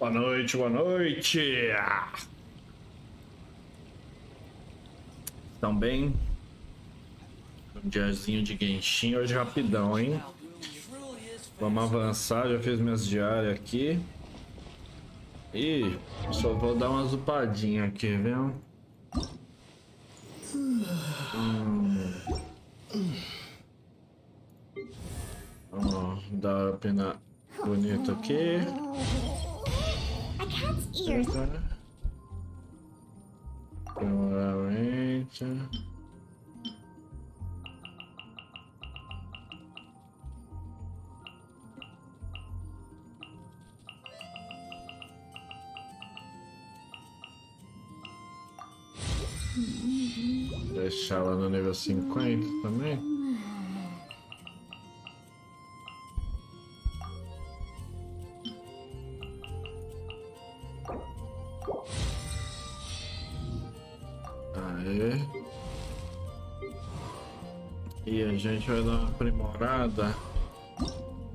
Boa noite, boa noite! Estão bem? Um diazinho de Genshin hoje rapidão, hein? Vamos avançar, já fiz minhas diárias aqui. E só vou dar umas upadinhas aqui, viu? Vamos dar uma pena bonita aqui. Primeiramente. Deixar ela no nível 50 também. Aê. E a gente vai dar uma aprimorada.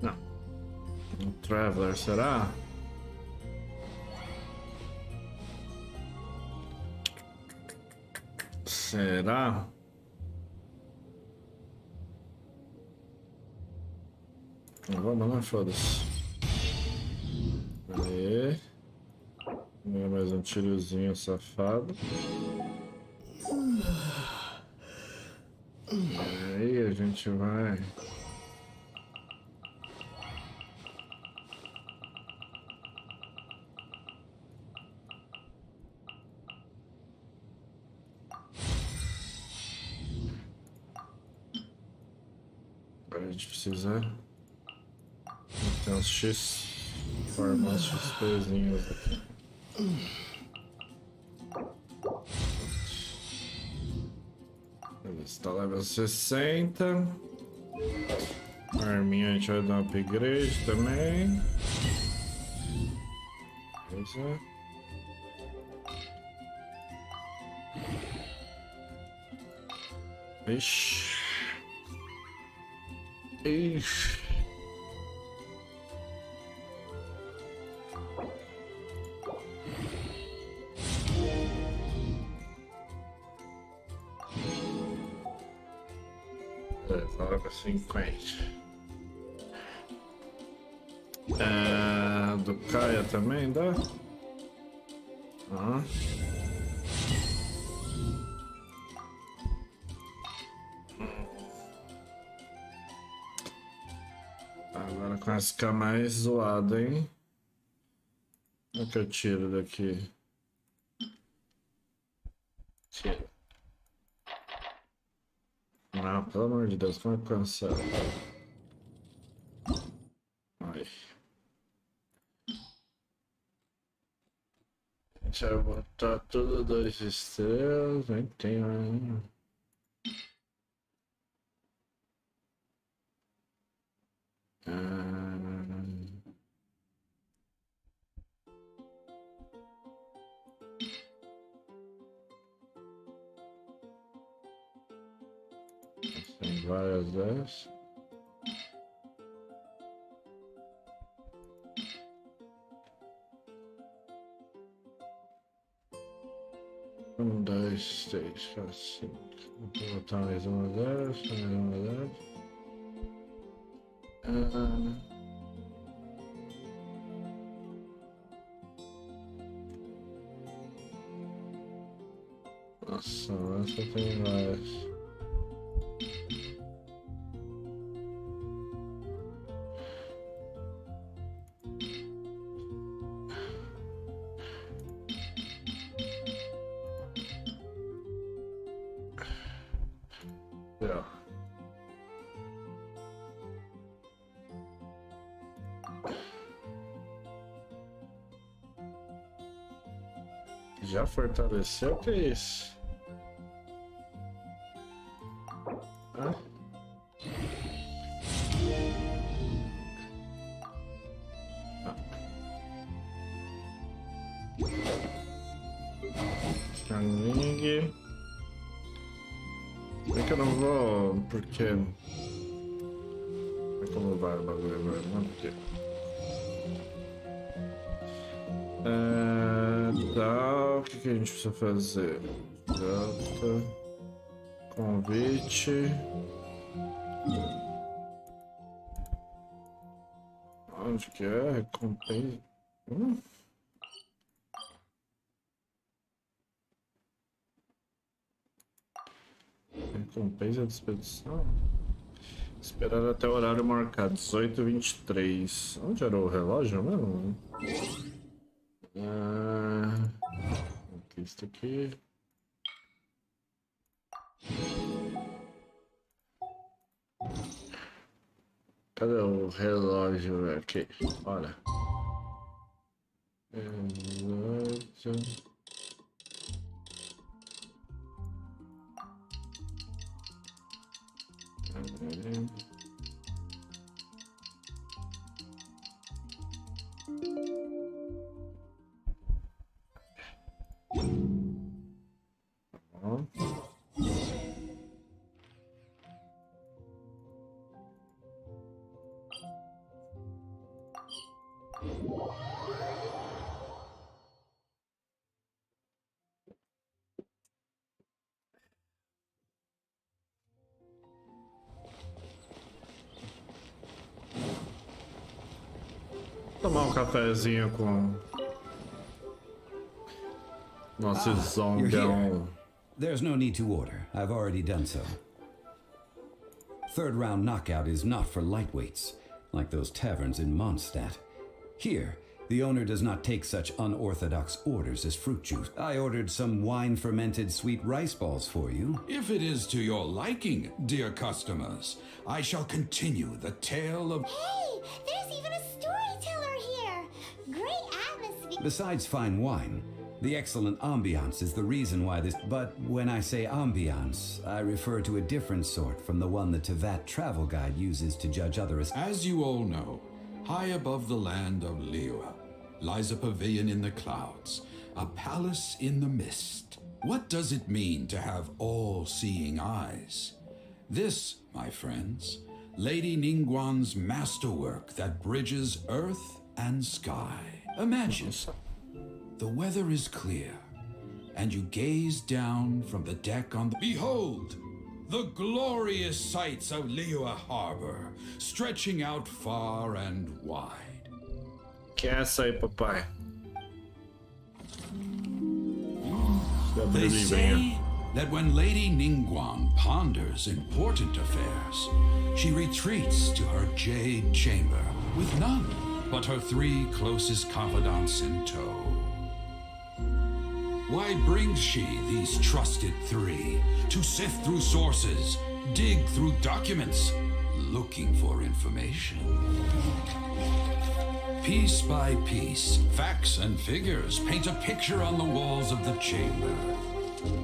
Não. Um Traveler, será? Será? Não vamos, não, foda-se. Aê. Mais um tirozinho safado. Aí a gente vai. Agora a gente precisa ter uns X. Formar uns XPzinhos aqui. Está level 60. Arminha a gente vai dar um upgrade também. Beleza. Ixi. Ixi. Level 50. Do Kaia também dá? Agora começa a ficar mais zoado, hein? Como é que eu tiro daqui? Tiro. Não, pelo amor de Deus, como é que cancela? Ai. A gente vai botar tudo 2 estrelas, nem tem, né? Tem várias dessas. Um, dois, três, quatro, cinco. Vou botar mais uma dessas, mais uma dessas. Nossa, essa tem várias. Já fortaleceu? O que é isso? Scanning. É que eu não vou, porque... É como vai o bagulho agora, não? Porque... Tá, o que a gente precisa fazer? Convite. Onde que é? Recompensa. Recompensa de expedição. Esperar até o horário marcado, 18h23. Onde era o relógio mesmo? Aqui, isso aqui. Cadê o relógio aqui? Olha. Relógio. Tomar um cafezinho com nosso zongão. There's no need to order. I've already done so. Third round knockout is not for lightweights, like those taverns in Mondstadt. Here, the owner does not take such unorthodox orders as fruit juice. I ordered some wine-fermented sweet rice balls for you. If it is to your liking, dear customers, I shall continue the tale of... Hey, there's even a storyteller here. Great atmosphere. Besides fine wine, the excellent ambiance is the reason why this... But when I say ambiance, I refer to a different sort from the one the Tevat travel guide uses to judge other... As you all know, high above the land of Liyue lies a pavilion in the clouds, a palace in the mist. What does it mean to have all-seeing eyes? This, my friends, Lady Ningguang's masterwork that bridges earth and sky. Imagine, the weather is clear, and you gaze down from the deck on the... Behold! The glorious sights of Liyue Harbor, stretching out far and wide. Que é essa aí, papai? They say that when Lady Ningguang ponders important affairs, she retreats to her jade chamber with none but her 3 closest confidants in tow. Why brings she these trusted 3 to sift through sources, dig through documents, looking for information? Piece by piece, facts and figures paint a picture on the walls of the chamber.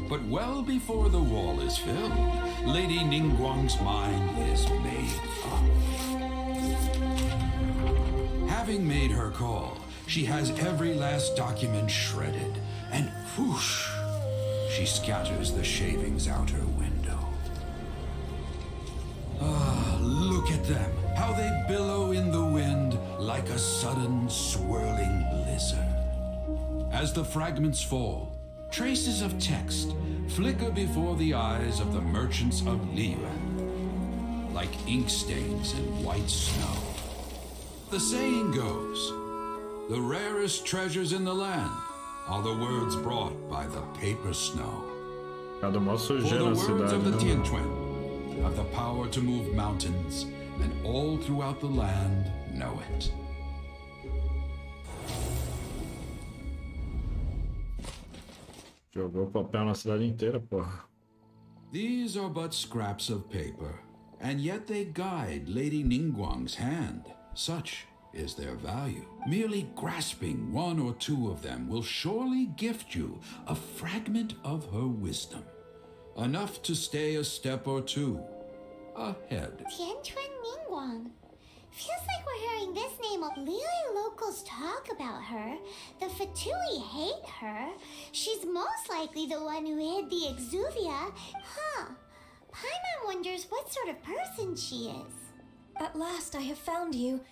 But well before the wall is filled, Lady Ningguang's mind is made up. Having made her call, she has every last document shredded, and whoosh, she scatters the shavings out her window. Ah, look at them, how they billow in the wind like a sudden swirling blizzard. As the fragments fall, traces of text flicker before the eyes of the merchants of Liyue, like ink stains in white snow. The saying goes, the rarest treasures in the land are the words brought by the paper snow. Cada uma For sujeira the na words of the cidade, né? Tianquan have the power to move mountains, and all throughout the land know it. Jogou papel na cidade inteira, porra. These are but scraps of paper, and yet they guide Lady Ningguang's hand. Such is their value. Merely grasping 1 or 2 of them will surely gift you a fragment of her wisdom, enough to stay a step or 2 ahead. Tianquan Ningguang. Feels like we're hearing this name. Liyue locals talk about her. The Fatui hate her. She's most likely the one who hid the Exuvia. Huh. Paimon wonders what sort of person she is. At last I have found you.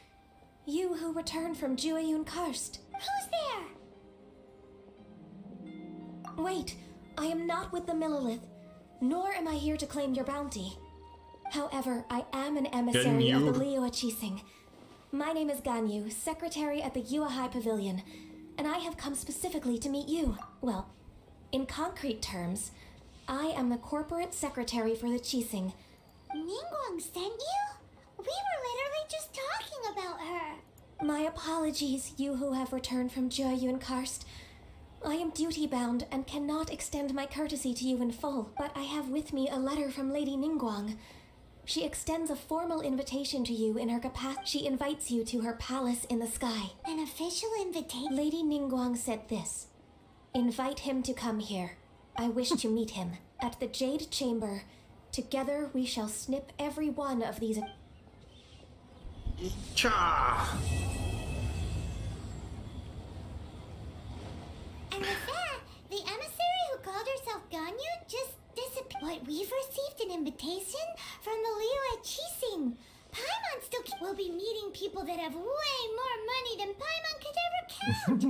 You who returned from Jueyun Karst. Who's there? Wait, I am not with the Millilith, nor am I here to claim your bounty. However, I am an emissary of the Liyue Qixing. My name is Ganyu, secretary at the Yuehai Pavilion, and I have come specifically to meet you. Well, in concrete terms, I am the corporate secretary for the Qixing. Ningguang sent you? We were literally just talking about her. My apologies, you who have returned from Jueyun Karst. I am duty-bound and cannot extend my courtesy to you in full, but I have with me a letter from Lady Ningguang. She extends a formal invitation to you in her capacity. She invites you to her palace in the sky. An official invitation? Lady Ningguang said this. Invite him to come here. I wish to meet him. At the Jade Chamber. Together we shall snip every one of these... Cha! And with that, the emissary who called herself Ganyu just disappeared. What, we've received an invitation from the Liyue Qixing. Paimon still will be meeting people that have way more money than Paimon could ever count.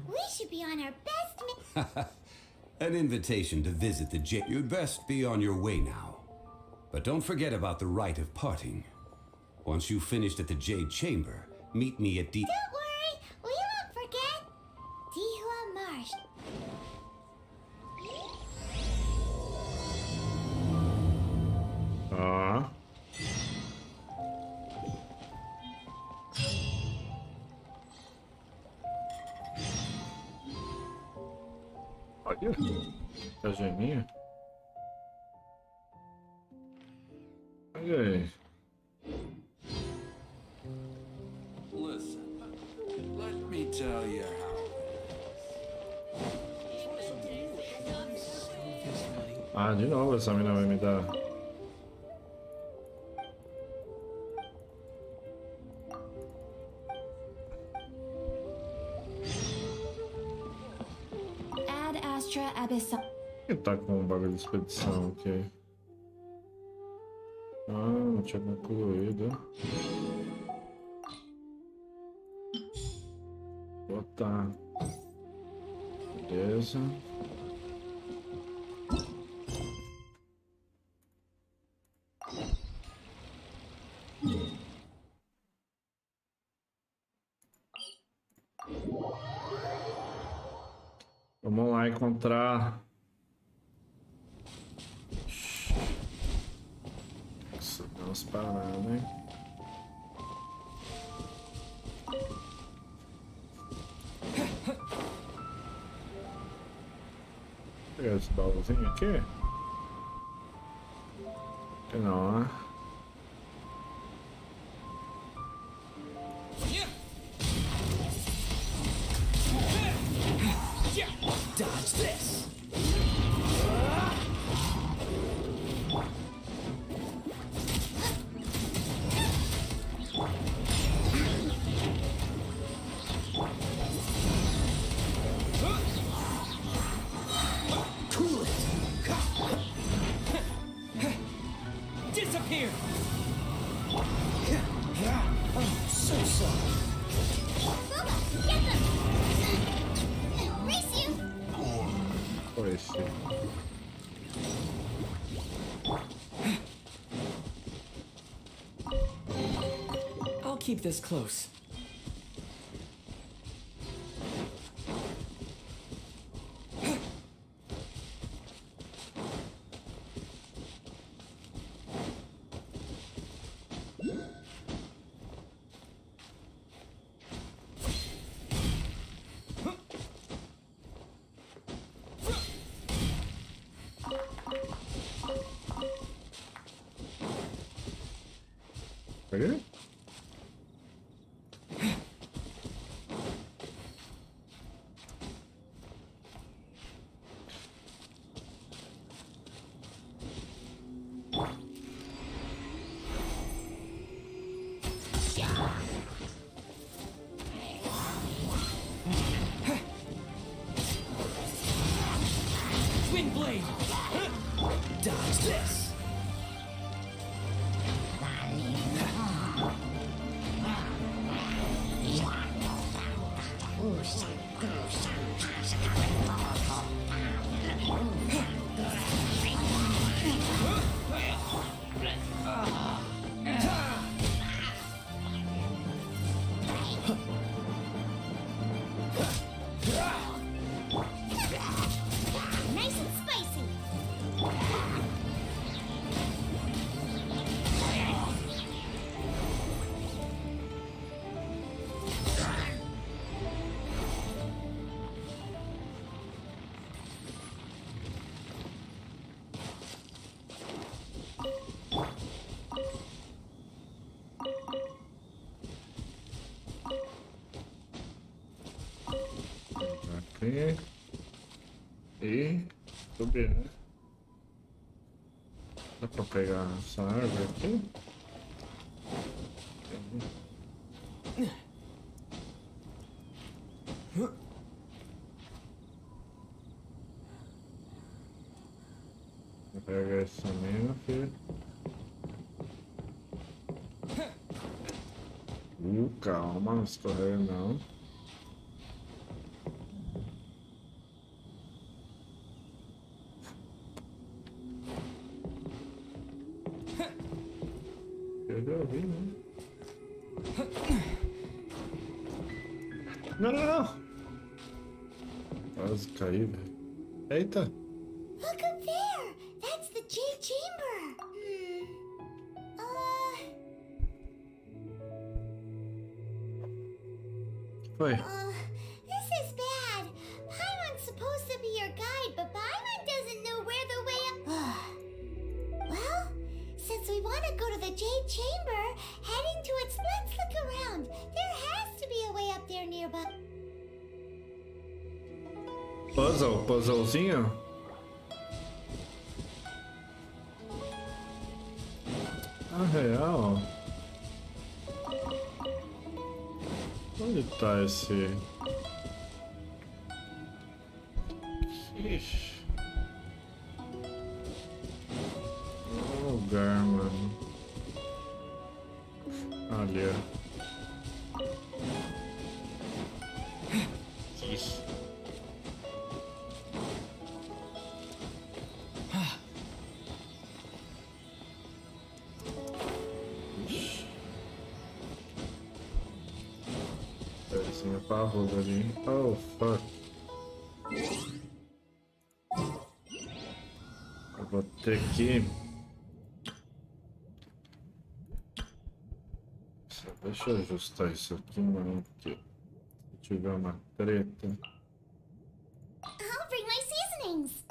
We should be on our best An invitation to visit the Jade. You'd best be on your way now. But don't forget about the rite of parting. Once you've finished at the Jade Chamber, meet me at Don't worry, we won't forget. Dihua Marsh. Olha, a geminha. Olha aí. Listen, let me tell you how. Ah, de novo essa mina vai me dar. Ad Astra Abyssal. Ele tá com um bagulho de expedição aqui. Ah, não tinha concluído. Botar. Beleza. Vamos lá encontrar. Nossa, deu umas paradas, hein? Vou pegar esse baúzinho aqui. Que não, né? Dodge this! Cool it! Disappear! Oh, so sorry. Booba, get them! Race you! Foi esse. I'll keep this close. Ready? Twin blade! Dodge this! aqui. E subir, né? Dá pra pegar essa árvore aqui? Vou pegar esse também, meu filho. Calma, não escorrega não. Eu já ouvi, né? Não, não, não! Quase caí, velho. Eita! Look up there! That's the Jade Chamber! Foi. This is bad. Paimon's supposed to be your guide, but Paimon doesn't know where the way up. Well, since we want to go to the Jade Chamber, heading to it, let's look around. There has to be a way up there nearby. Puzzlezinho? Ah, real. Onde tá esse... Ixi. Que lugar, mano. Ali, ó. Ixi. Pezinho parrudo ali. Oh, fuck. Eu vou ter que... Deixa eu ajustar isso aqui, mano, porque se tiver uma treta... I'll bring my seasonings.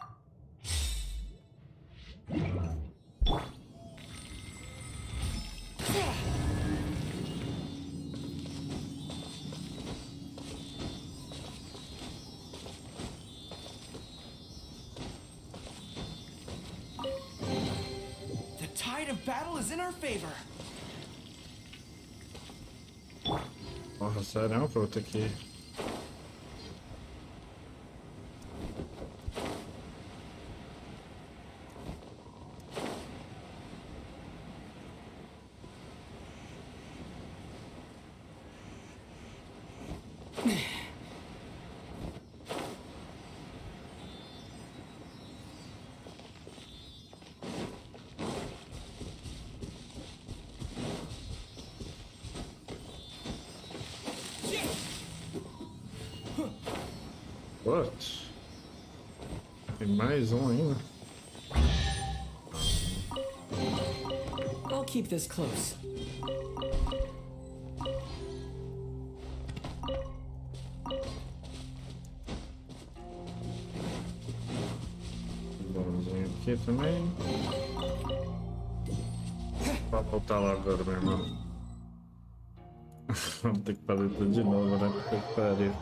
The tide of battle is in our favor. Porra, sério, vou ter que... What? Tem mais um ainda? I'll keep this close. Bonzinho aqui também. Pra voltar lá agora, meu irmão. Vamos ter que fazer tudo de novo, né? Puta que pariu.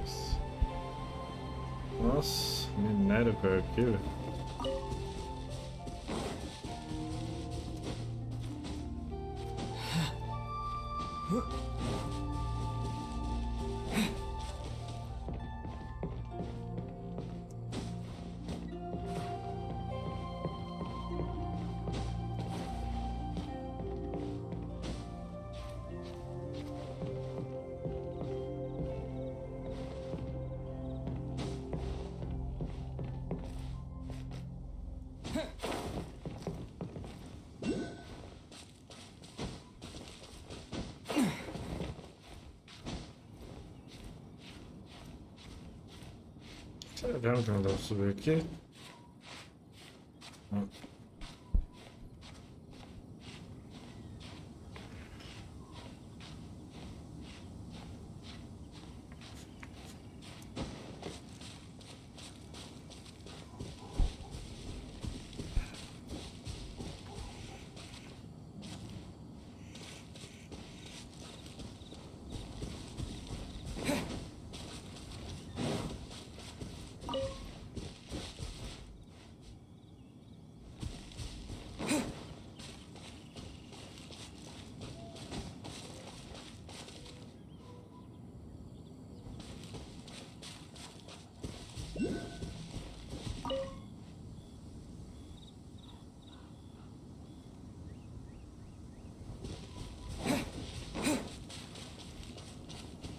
Isso. Nossa, minério caiu aqui, velho. Será que não dá pra subir aqui?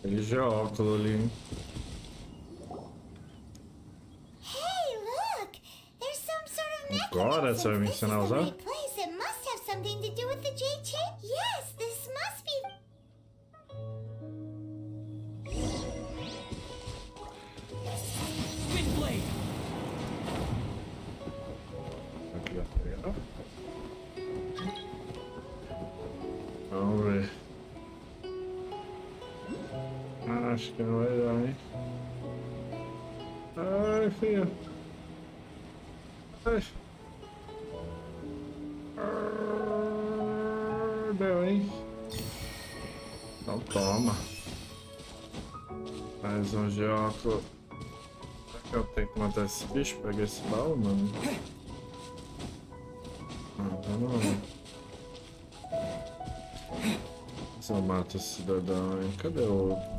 Ele já óculos ali, hein? Hey, look! There's some sort of Agora você vai me mechanism. This is ensinar a the usar? right place. It must have something to do with the jade chain. Yes, this must be. Wind blade. Aqui, ó. Vamos ver. Acho que não vai dar, hein? Ai, filho. Ai. Deu, hein? Então toma. Mais um geóculo. Será que eu tenho que matar esse bicho pra pegar esse baú, mano? Não. Se eu mato esse cidadão, hein? Cadê o outro?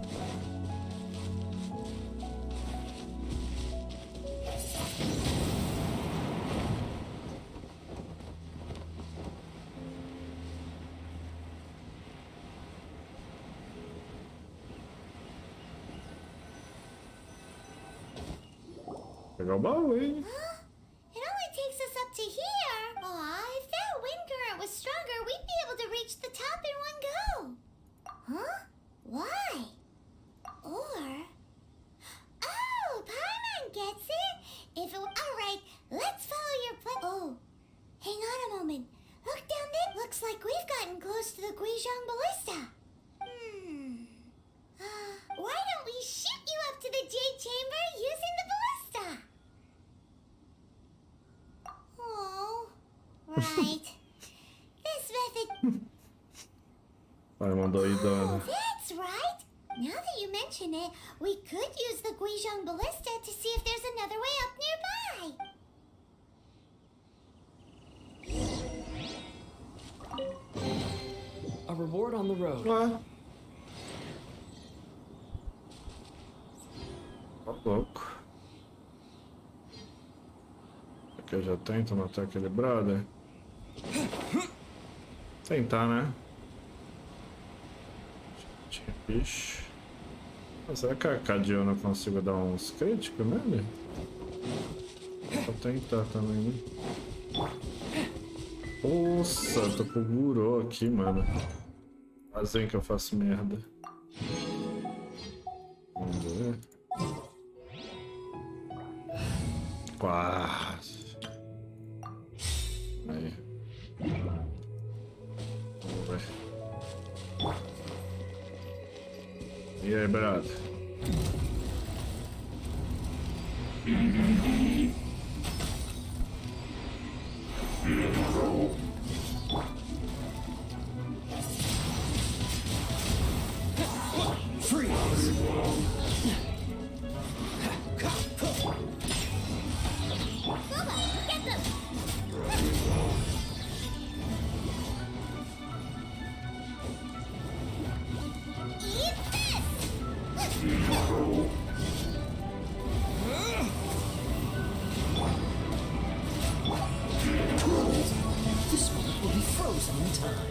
Pegar o baú, hein? It only takes us up to here. Aw, if that wind current was stronger, we'd be able to reach the top in one go. Huh? Why? Or... Oh, Paimon gets it. If it... Alright, let's follow your plan. Oh, hang on a moment. Look down there. Looks like we've gotten close to the Guizhong Ballista. Why don't we shoot you up to the Jade Chamber using the ballista? Oh, right. This method... Paimon doidona. Oh, that's right. Now that you mention it, we could use the Guizhong Ballista to see if there's another way up nearby. A reward on the road. Ué. Tá louco. Aqui eu já tento matar aquele brother. Tentar, né? Tinha bicho. Mas será que a Cadio eu consigo dar uns críticos nele? Vou tentar também, né? Nossa, tô com o Gurô aqui, mano. Fazem que eu faço merda. Vamos ver. Quase. Aí. Vamos ver. E aí, brother? This one will be frozen in time.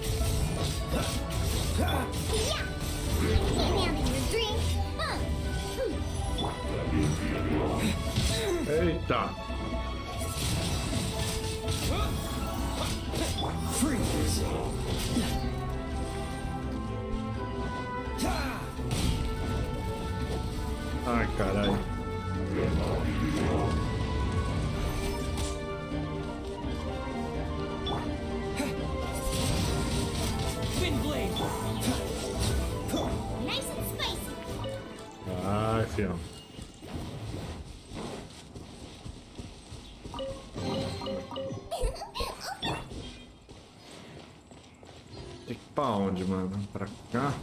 Yeah! Hand me your drink. Eita! Freeze. Ai, caralho. Wind blade. Nice and spicy. Ai, fião. Tem que ir pra onde, mano? Pra cá?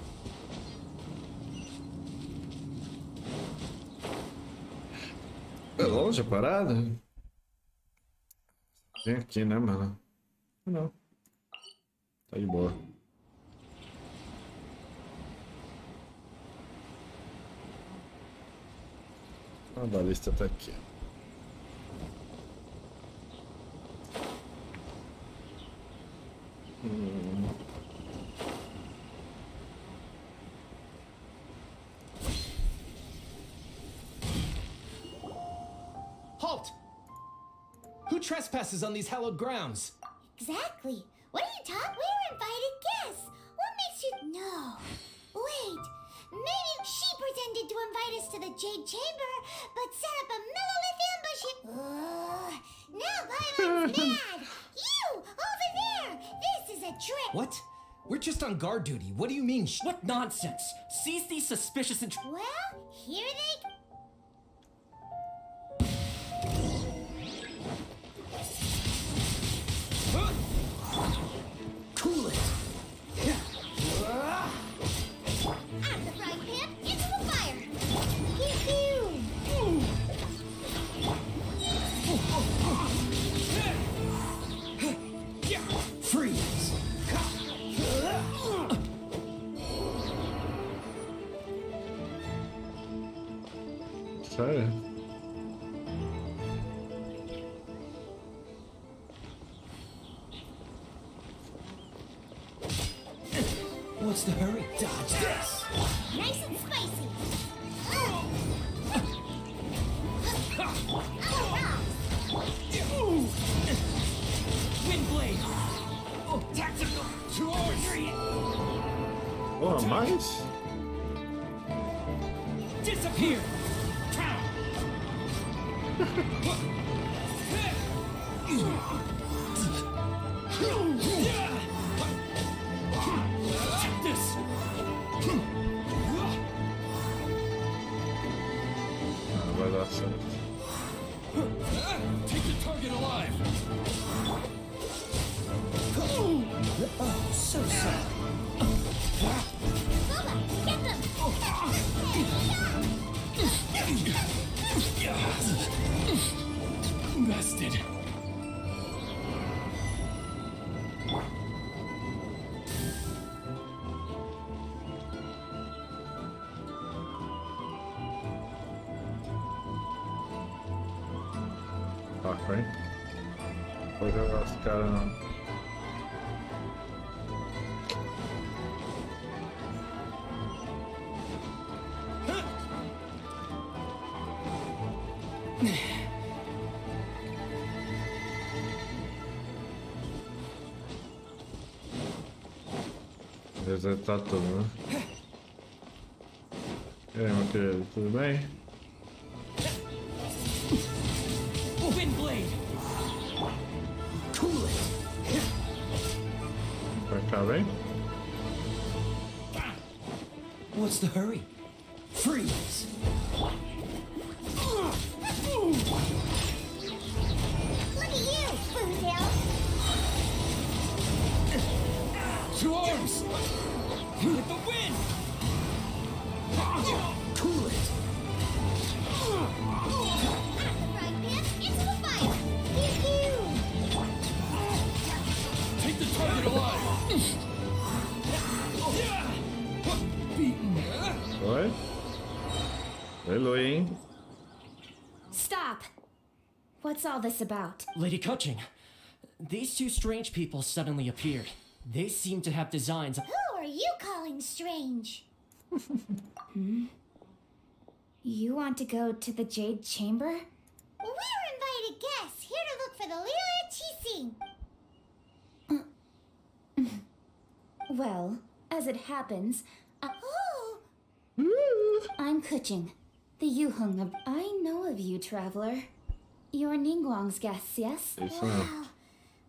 É longe a parada? Vem aqui, né, mano? Não. Tá de boa. A balista tá aqui. Who trespasses on these hallowed grounds? Exactly. What are you talking? We're invited guests. What makes you... No. Wait. Maybe she pretended to invite us to the Jade Chamber, but set up a Millilith ambush now Paimon's mad. You, over there. This is a trick. What? We're just on guard duty. What do you mean? What nonsense! Seize these suspicious Well, here they... Cool it! Out of the frying pan, into the fire. Pew-pew. Freeze! Sério? What's the hurry? Dodge this! Nice and spicy. Wind blade! Oh, tactical! Oh, mais? Disappear! Take this! Ah, vai dar certo. Take the target alive. Oh, so sorry. Lola, get them. Bested. Fuck, right? Vou jogar os caras não. Resetar tudo, né? E aí, meu querido, tudo bem? Wind blade! Cool it! Vai cá, vem? What's the hurry? Freeze! Look at you, Boondale. Two arms! With the wind! Cool it! Frying pan, into the fire. Pew-pew. Take the target alive. Beaten! Oi? Oi, hein? Stop! What's all this about? Lady Cutching, these two strange people suddenly appeared. They seem to have designs. Who are you calling strange? You want to go to the Jade Chamber? We're invited guests here to look for the Lila Chising. Well, as it happens, Oh, I'm Kuching, the Yuhung of... I know of you, traveler. You're Ningguang's guests, yes? Isso wow. mesmo.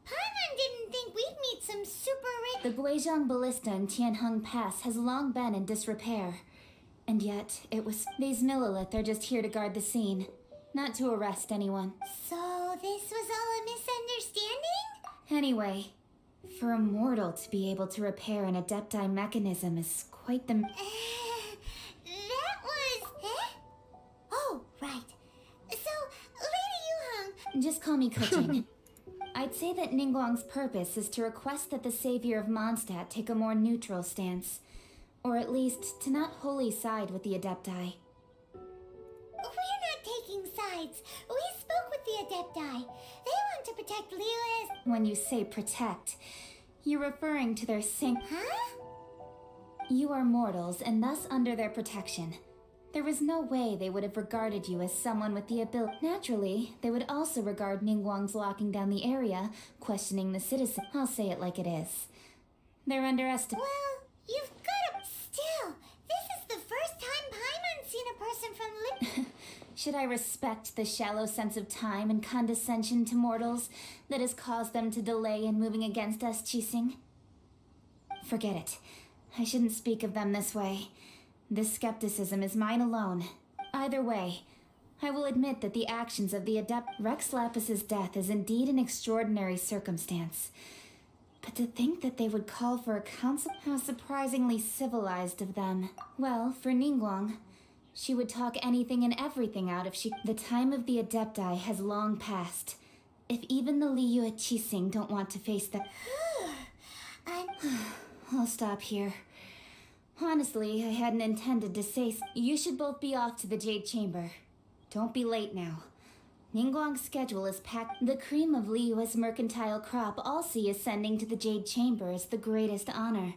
Paimon didn't think we'd meet some super rich... The Guizhong Ballista in Tianheng Pass has long been in disrepair. And yet, it was... These Millilith are just here to guard the scene, not to arrest anyone. So this was all a misunderstanding? Anyway, for a mortal to be able to repair an Adepti mechanism is quite the... That was... Oh, right. So, Lady Yuhang... Just call me Kuching. I'd say that Ningguang's purpose is to request that the savior of Mondstadt take a more neutral stance. Or at least, to not wholly side with the Adepti. We're not taking sides. We spoke with the Adepti. They want to protect Lila's... When you say protect, you're referring to their Huh? You are mortals, and thus under their protection. There was no way they would have regarded you as someone with the ability. Naturally, they would also regard Ningguang's locking down the area, questioning the citizen. I'll say it like it is. They're underestimating. Well, you've got to... Still, this is the first time Paimon's seen a person from Should I respect the shallow sense of time and condescension to mortals that has caused them to delay in moving against us, Qixing? Forget it. I shouldn't speak of them this way. This skepticism is mine alone. Either way, I will admit that the actions of the adept Rex Lapis's death is indeed an extraordinary circumstance. But to think that they would call for a council, how surprisingly civilized of them. Well, for Ningguang, she would talk anything and everything out if she... The time of the Adepti has long passed. If even the Liyue Qixing don't want to face the... I'll stop here. Honestly, I hadn't intended to say you should both be off to the Jade Chamber. Don't be late now. Ningguang's schedule is packed. The cream of Liyue's mercantile crop all see ascending to the Jade Chamber is the greatest honor.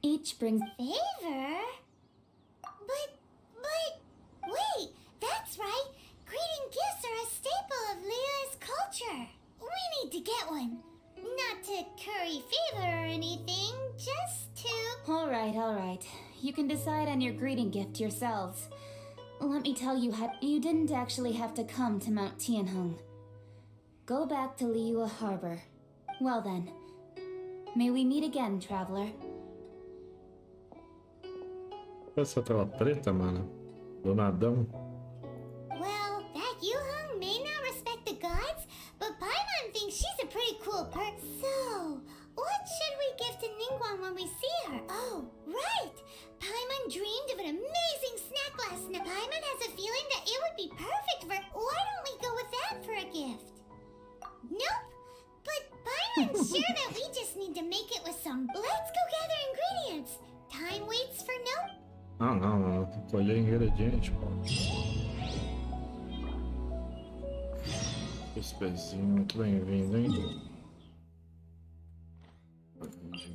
Each brings... Favor? But... Wait, that's right. Greeting gifts are a staple of Liyue's culture. We need to get one. Not to curry favor or anything, just to... All right. You can decide on your greeting gift yourselves. Let me tell you, you didn't actually have to come to Mount Tianheng. Go back to Liyue Harbor. Well then, may we meet again, traveler. Essa tela preta, mano. Do nadão. Well, that Yuheng may not respect the gods, but Paimon thinks she's a pretty cool person. So, what should we give to Ningguang when we see her? Oh, right! Paimon dreamed of an amazing snack last night. Paimon has a feeling that it would be perfect for... Why don't we go with that for a gift? Nope! But Paimon's sure that we just need to make it with some... Let's go gather ingredients! Time waits for no... Ah, não, mano. Tem que colher ingrediente, pô. Esse pezinho, muito bem-vindo, hein?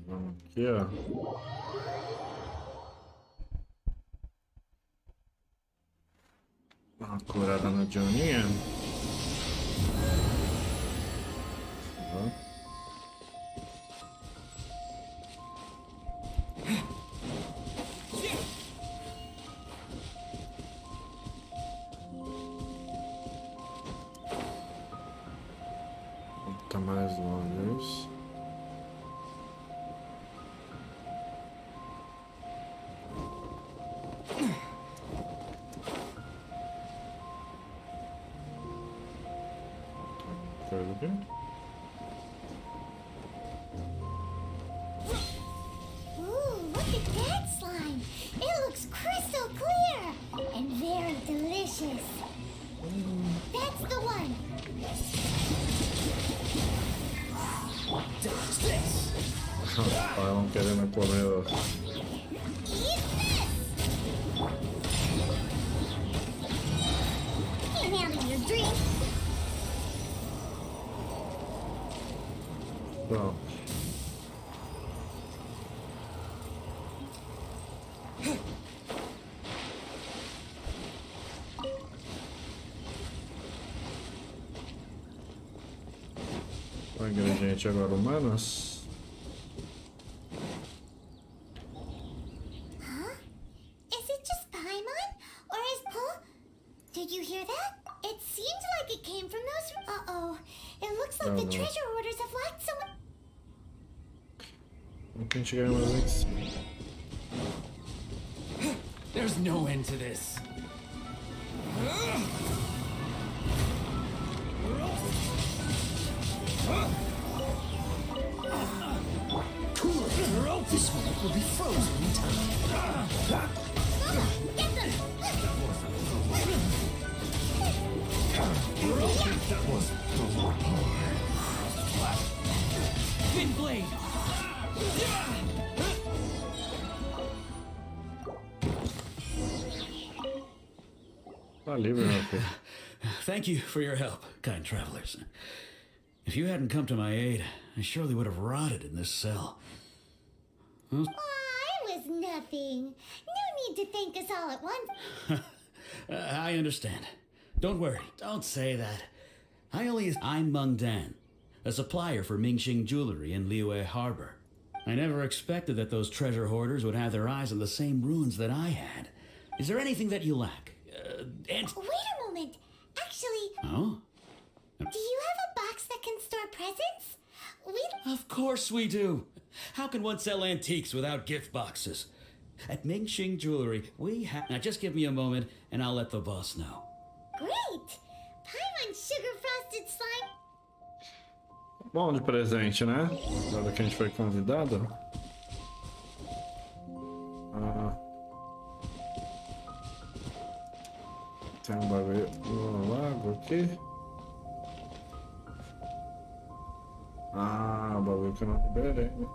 Vamos aqui, ó. Dá uma curada na Joninha. Tá mais longe. Ooh, look at that slime! It looks crystal clear! And very delicious! That's the one! Dodge this! Estavam querendo comer. Eat this! Can't handle your drink! Pronto. O ingrediente agora humanos. Huh? Is it just Paimon? Or is... Huh? Did you hear that? It seemed like it came from those... Uh-oh. It looks like Oh, the no. treasure orders have lacked someone... Não tem que chegar mais lá em cima. There's no end to this. This one will be frozen in time. Get them! Twin blade. Tá livre, meu filho. Thank you for your help, kind travelers. If you hadn't come to my aid, I surely would have rotted in this cell. Aw, it was nothing. No need to thank us all at once. I understand. Don't worry. Don't say that. I'm Meng Dan, a supplier for Mingxing Jewelry in Liyue Harbor. I never expected that those treasure hoarders would have their eyes on the same ruins that I had. Is there anything that you lack? Wait a moment. Actually, Oh? do you have a box that can store presents? Of course we do. How can one sell antiques without gift boxes? At Mingxing Jewelry, we have... Now just give me a moment and I'll let the boss know. Great! Pie on sugar frosted slime. Bom de presente, né? Agora que a gente foi convidado. Tem um bagulho no lago aqui. O bagulho que eu não liberei, né?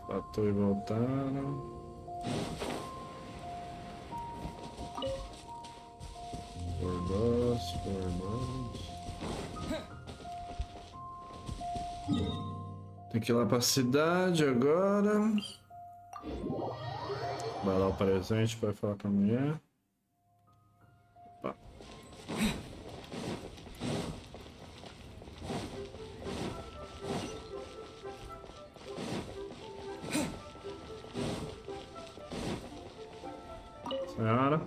Fator e voltaram. Por dois. Tem que ir lá pra cidade agora. Vai lá o presente, vai falar com a mulher. Opa. Senhora.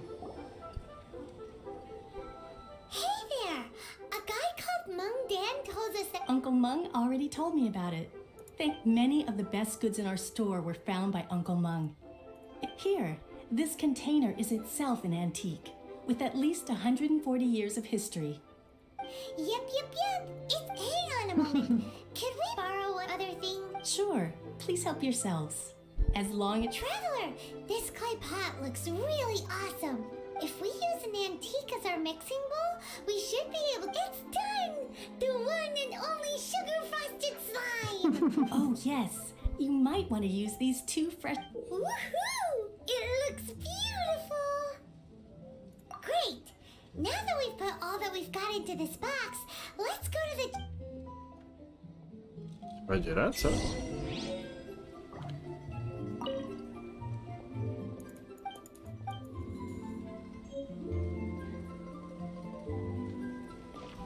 Uncle Meng already told me about it. Many of the best goods in our store were found by Uncle Meng. Here, this container is itself an antique, with at least 140 years of history. Yep. Hang on a moment. Could we borrow one other thing? Sure, please help yourselves. As long as... Traveler, this clay pot looks really awesome. If we use an antique as our mixing bowl, we should be able... It's done! The one and only sugar-frosted slime! Oh, yes. You might want to use these two fresh... Woohoo! It looks beautiful! Great! Now that we've put all that we've got into this box, let's go to the... Vai direto, sabe?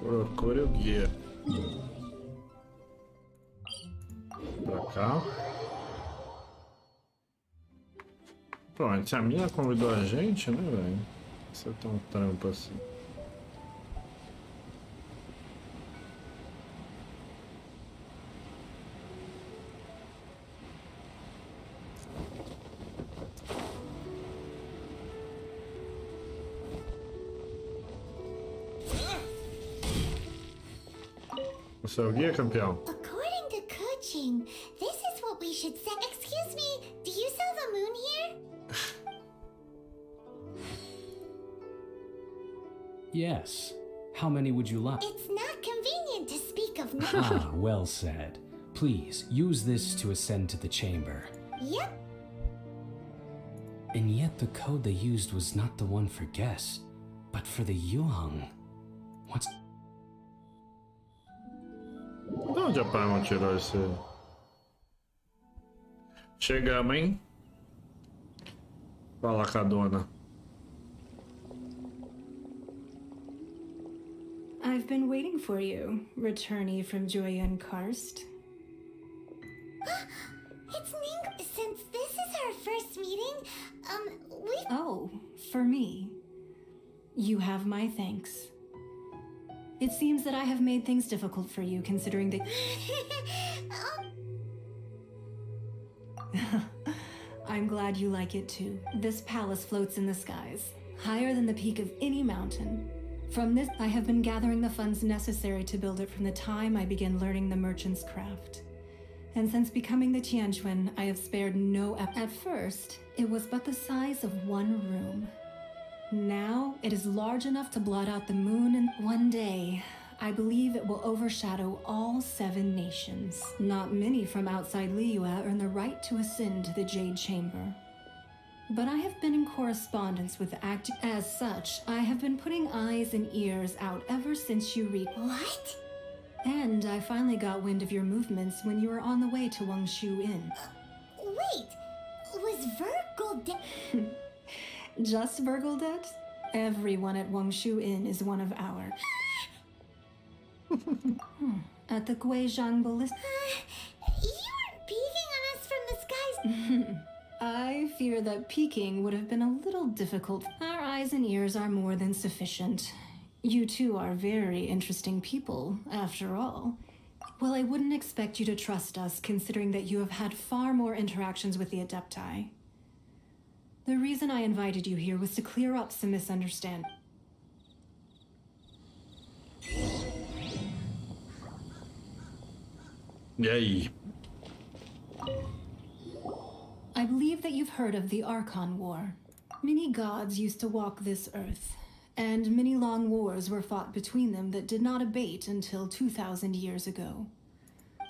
Procure o guia. Pra cá. Pronto, se a minha convidou a gente, né, velho? Isso é tão trampo assim. O seu guia, campeão? According to coaching, this is what we should say. Excuse me, do you sell the moon here? Yes. How many would you like? It's not convenient to speak of moon. Ah, well said. Please, use this to ascend to the chamber. Yep. And yet the code they used was not the one for guests, but for the Yuheng. What's... De onde a Paimon tirou esse... Chegamos, hein? Fala com a dona. I've been waiting for you, returnee from Joyen Karst. It's Ning. Since this is our first meeting, we... Oh, for me. You have my thanks. It seems that I have made things difficult for you, considering that... I'm glad you like it too. This palace floats in the skies, higher than the peak of any mountain. From this, I have been gathering the funds necessary to build it from the time I began learning the merchant's craft. And since becoming the Tianquan, I have spared no effort. At first, it was but the size of one room. Now, it is large enough to blot out the moon, and one day, I believe it will overshadow all 7 nations. Not many from outside Liyue earn the right to ascend to the Jade Chamber. But I have been in correspondence with the act. As such, I have been putting eyes and ears out ever since you reached. What? And I finally got wind of your movements when you were on the way to Wangshu Inn. Wait, was is Virgil debt? Just Virgil debt? Everyone at Wangshu Inn is one of ours. At the Guizhang Ballista. You weren't peeking on us from the skies. I fear that peeking would have been a little difficult. Our eyes and ears are more than sufficient. You two are very interesting people, after all. Well, I wouldn't expect you to trust us, considering that you have had far more interactions with the Adepti. The reason I invited you here was to clear up some misunderstanding. E aí? I believe that you've heard of the Archon War. Many gods used to walk this earth, and many long wars were fought between them that did not abate until 2,000 years ago.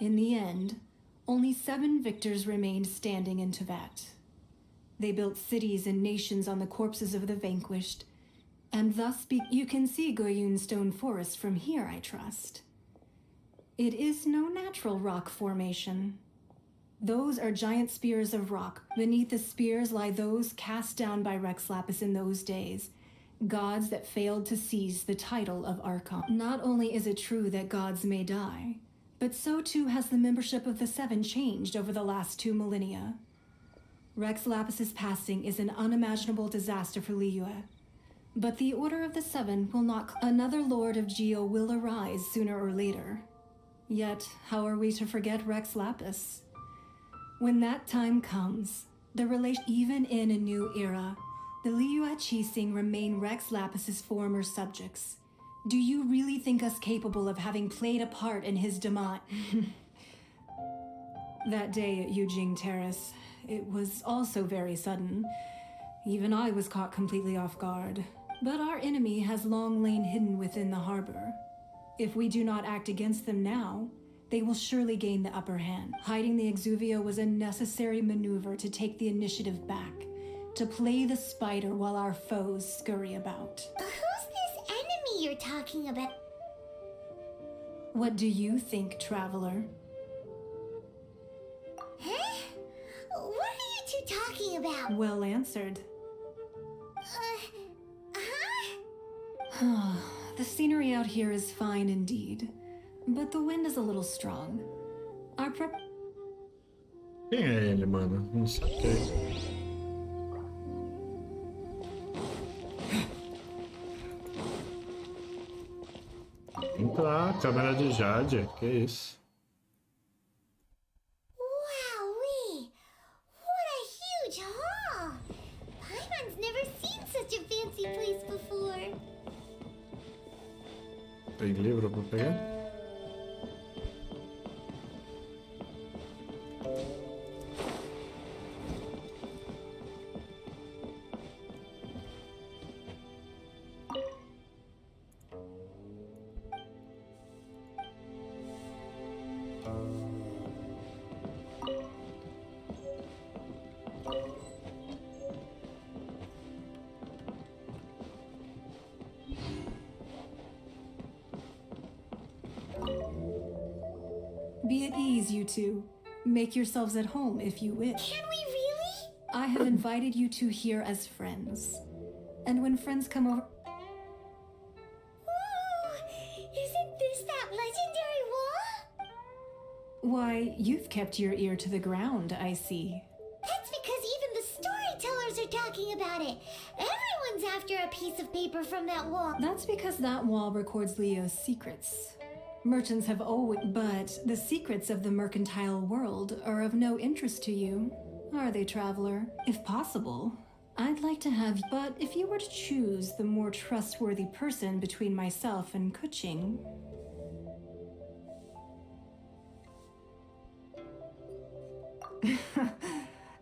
In the end, only 7 victors remained standing in Teyvat. They built cities and nations on the corpses of the vanquished, and thus you can see Goyun Stone Forest from here, I trust. It is no natural rock formation. Those are giant spears of rock. Beneath the spears lie those cast down by Rex Lapis in those days, gods that failed to seize the title of Archon. Not only is it true that gods may die, but so too has the membership of the 7 changed over the last 2 millennia. Rex Lapis's passing is an unimaginable disaster for Liyue. But the Order of the 7 will not... Another Lord of Geo will arise sooner or later. Yet, how are we to forget Rex Lapis? When that time comes, even in a new era, the Liyue Qixing remain Rex Lapis's former subjects. Do you really think us capable of having played a part in his demise? That day at Yujing Terrace, it was also very sudden. Even I was caught completely off guard. But our enemy has long lain hidden within the harbor. If we do not act against them now, they will surely gain the upper hand. Hiding the Exuvio was a necessary maneuver to take the initiative back, to play the spider while our foes scurry about. Who's this enemy you're talking about? What do you think, traveler? Huh? What are you two talking about? Well answered. Huh? The scenery out here is fine indeed, but the wind is a little strong. Our prep... Quem é ele, mano? Não sei. Entrar, câmera de Jade, que isso? Wowee! What a huge hall! Paimon's never seen such a fancy place before. Tem livro pra pegar? Be at ease, you two. Make yourselves at home if you wish. Can we really? I have invited you two here as friends. And when friends come over... Ooh, isn't this that legendary wall? Why, you've kept your ear to the ground, I see. That's because even the storytellers are talking about it. Everyone's after a piece of paper from that wall. That's because that wall records Leo's secrets. Merchants have always... But the secrets of the mercantile world are of no interest to you, are they, traveler? If possible, I'd like to have... But if you were to choose the more trustworthy person between myself and Kuching...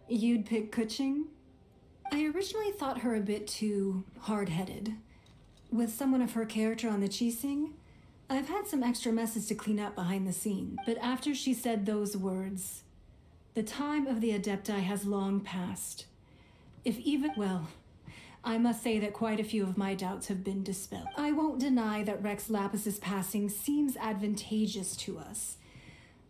You'd pick Kuching? I originally thought her a bit too hard-headed. With someone of her character on the Qixing, I've had some extra messes to clean up behind the scenes. But after she said those words, the time of the Adepti has long passed. Well, I must say that quite a few of my doubts have been dispelled. I won't deny that Rex Lapis's passing seems advantageous to us.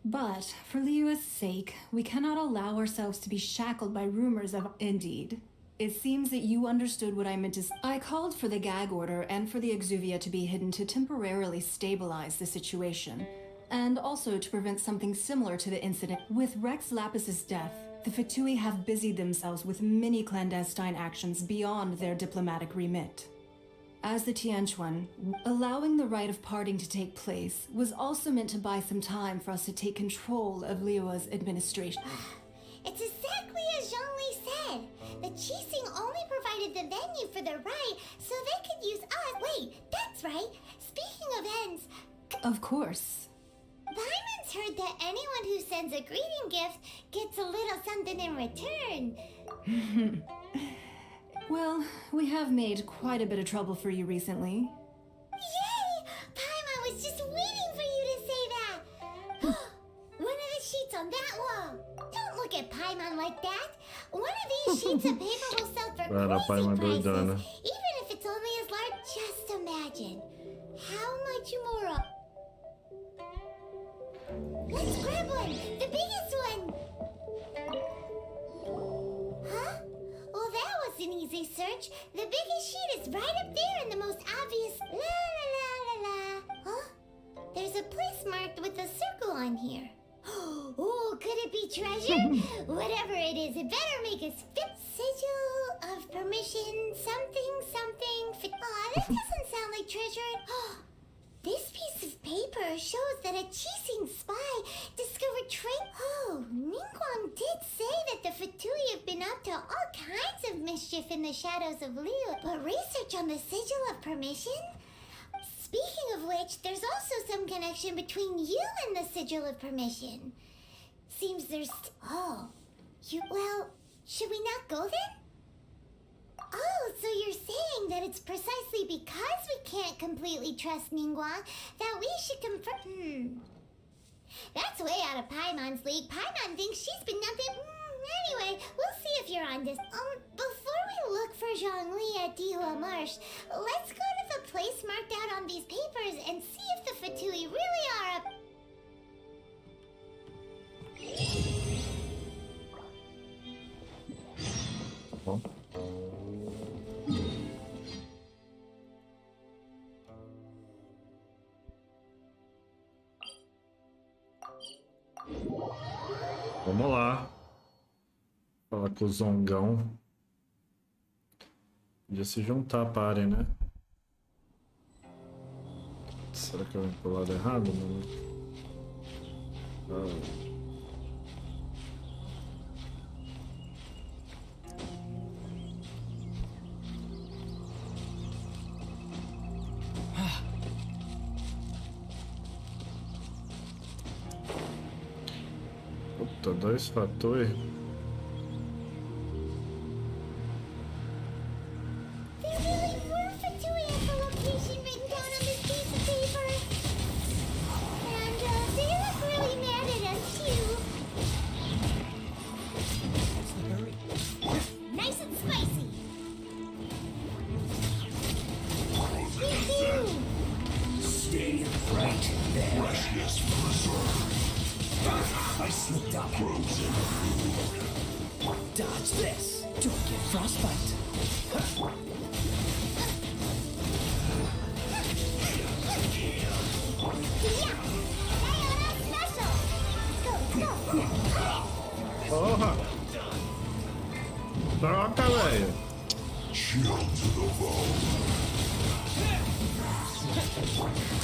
But for Liua's sake, we cannot allow ourselves to be shackled by rumors of... Indeed. It seems that you understood what I meant to... I called for the gag order and for the exuvia to be hidden to temporarily stabilize the situation, and also to prevent something similar to the incident. With Rex Lapis's death, the Fatui have busied themselves with many clandestine actions beyond their diplomatic remit. As the Tianquan, allowing the rite of parting to take place was also meant to buy some time for us to take control of Liua's administration. It's exactly as Zhongli said. The Qixing only provided the venue for the rite so they could use us. Wait, that's right. Speaking of ends, Of course. Paimon's heard that anyone who sends a greeting gift gets a little something in return. Well, we have made quite a bit of trouble for you recently. Yay! Paimon was just waiting for you to say that. One of the sheets on that wall. Don't look at Paimon like that. One of these sheets of paper will sell for crazy Paimon prices, doidona. even if it's only as large. Just imagine how much more. Let's grab one, the biggest one. Huh? Well, that was an easy search. The biggest sheet is right up there in the most obvious. La la la la la. Huh? There's a place marked with a circle on here. Oh, could it be treasure? Whatever it is, it better make us fit. Sigil of permission, something, something. Aw, that doesn't sound like treasure. This piece of paper shows that a Qixing spy discovered Oh, Ningguang did say that the Fatui have been up to all kinds of mischief in the shadows of Liu, but research on the Sigil of Permission? Speaking of which, there's also some connection between you and the Sigil of Permission. Seems there's... Well, should we not go then? Oh, so you're saying that it's precisely because we can't completely trust Ningguang that we should confront... That's way out of Paimon's league. Paimon thinks she's been nothing... Anyway, we'll see if you're on this. Before we look for Zhongli at Dihua Marsh, let's go to the place marked out on these papers and see if the Fatui really are up... Vamos lá. Falar com o Zongão. Podia se juntar a party, né? Será que eu vim pro lado errado, mano? Puta, 2 fatores. There really were Fatui at the location written down on this piece of paper. And they look really mad at us too. What's the hurry? Nice and spicy. Woohoo! Stay right there. Freshness preserved. I slipped up. Dodge this. Don't get frostbite. Yeah! Sayonara special! Let's go, let's go! Porra! Troca, velho! Chill to the bone.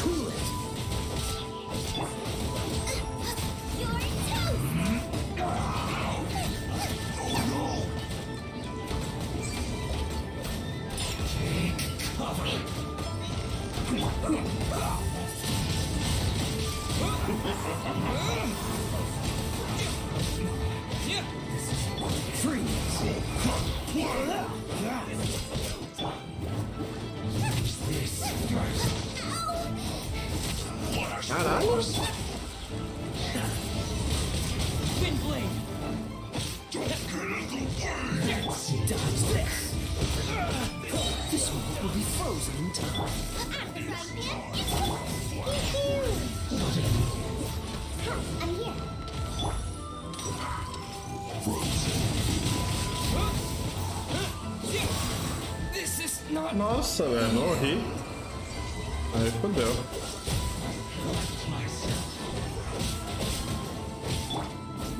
Cool it. You're toast! Take cover. Freeze. This first. Caralho! Wind blade. Dodge this. This one will be frozen in time. I'm here. This is not. Nossa, velho, morri. Aí fodeu.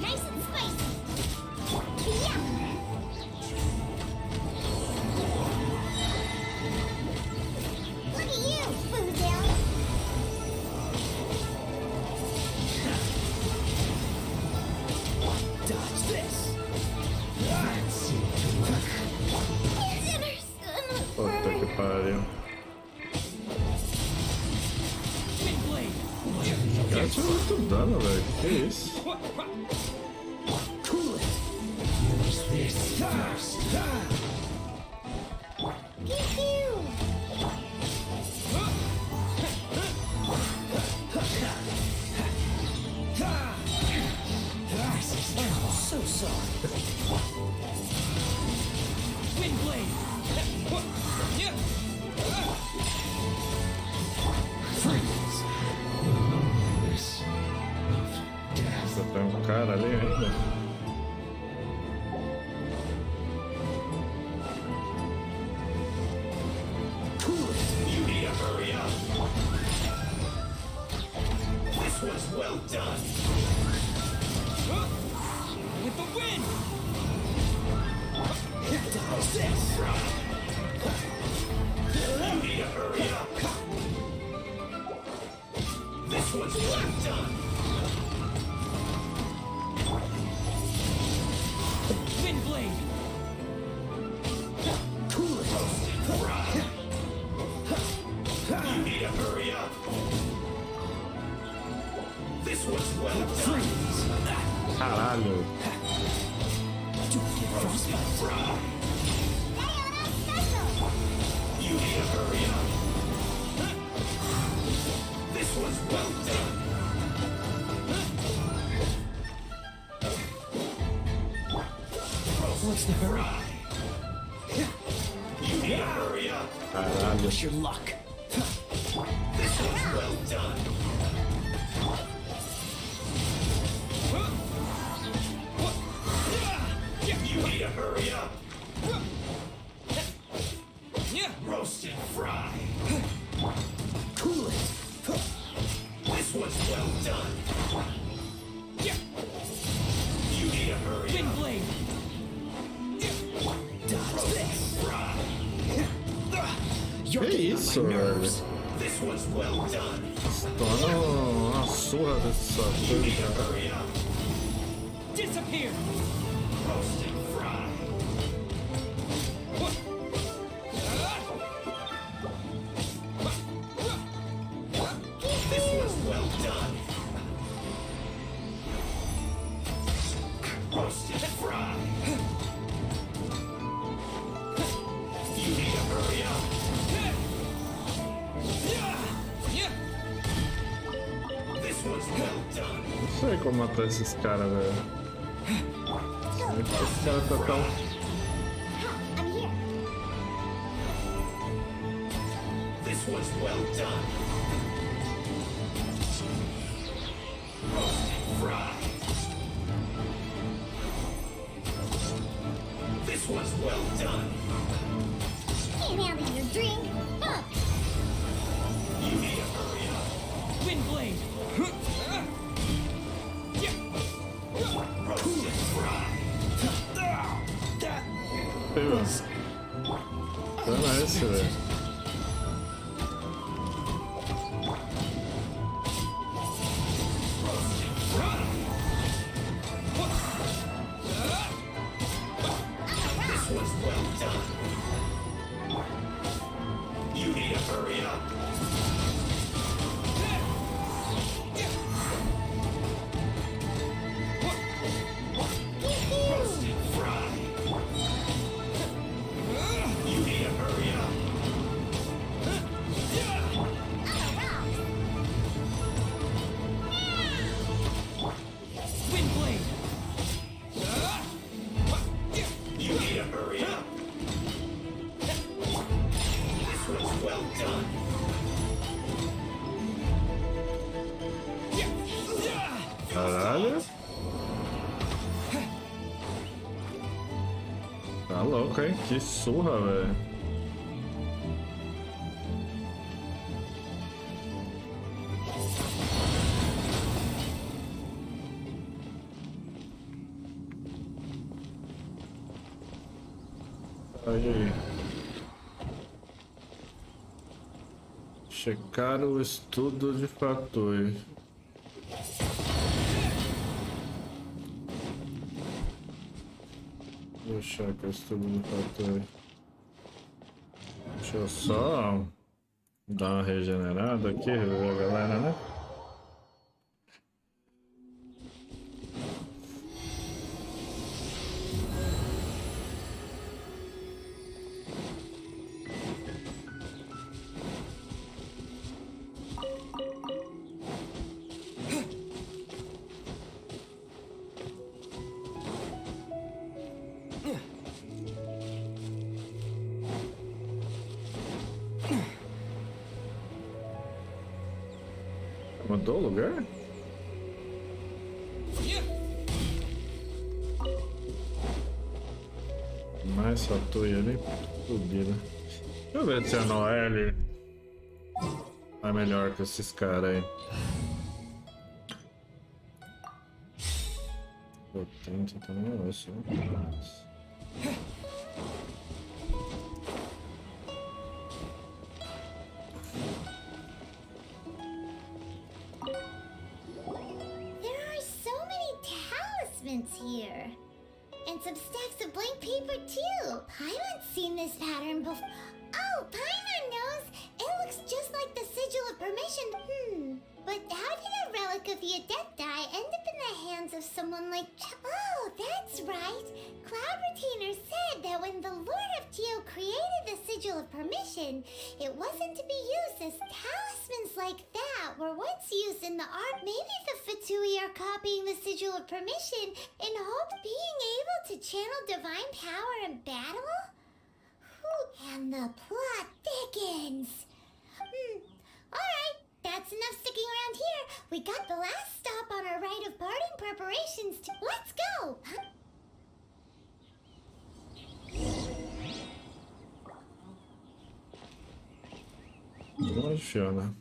Nice and spicy. Yeah. Look at you, Boozle. Dodge this. Sinners. Puta que pariu. Cara, tinha muito dano, velho. Que isso? Cool it. Use this first. Pew-pew. So sorry. Wind blade. Freeze. Loneliness of death. Nossa, tem um cara ali ainda. Cool it. You need to hurry up. This was well done. With the wind. Dodge this. You need to hurry up. This one's well done. Wind blade. Cool it. You need to hurry up. This one's well done. Freeze. Caralho. Don't get frostbite. Diana special. You need to hurry up. This one's well done. What's the hurry? You need to hurry up. Caralho. Push your luck. This one's well done. You need to hurry up. Roast and fry. Cool it. This one's well done. You need to hurry Wind up. blade. Dodge this. Fry. You're Que getting on isso, my velho? nerves. This one's well done. Toma uma surra dessa You need to coisa, cara. hurry up. Disappear. Roast and fry. This one's well done. Roast and fry. You need to hurry up. This one's well done. Não sei como matar esses caras, velho. Esse cara tá tão. I'm here. This one's well done. Roast and fry. This one's well done. Can't handle your drink. Fuck. You need to hurry up. Wind blade. Roast and fry. Deus. Dano é esse, velho? This one's well done. You need to hurry up. Roast and fry. You need to hurry up. Wind blade. You need to hurry up. Tá louco, hein? Que surra, velho. Aí. Checar o estudo de fatores. Deixa eu checar o estudo de fatores. Deixa eu só dar uma regenerada aqui, rever a galera, né? Mudou o lugar? Mais Satui ali, subida. Deixa eu ver se a Noelle é melhor que esses caras aí. Potente também, eu acho. Here. And some stacks of blank paper too. Paimon's seen this pattern before. Oh, Paimon knows. It looks just like the sigil of permission. But how did a relic of the Adepti end up in the hands of someone like... Oh, that's right. Cloud Retainer said that when the Lord of Geo created the sigil of permission, it wasn't to be used as talismans like that were once used in the art. Maybe the Fatui are copying the sigil of permission in hope of being able to channel divine power in battle? And the plot thickens. Alright, that's enough sticking around here. We got the last stop on our rite of parting preparations to... Let's go! Funciona.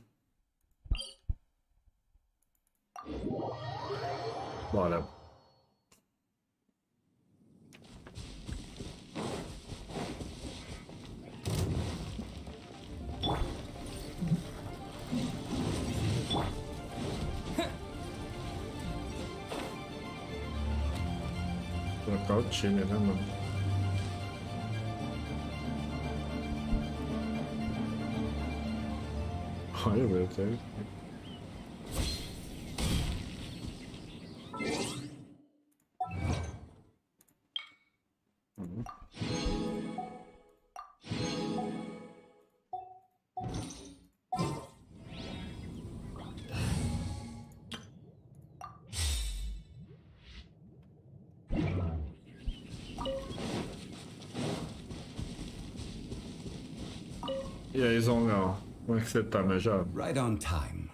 Bora. Trocar o time, né, mano? Olha, velho, até... E aí, Zongão? Como é que você tá, meu jovem? Right on time.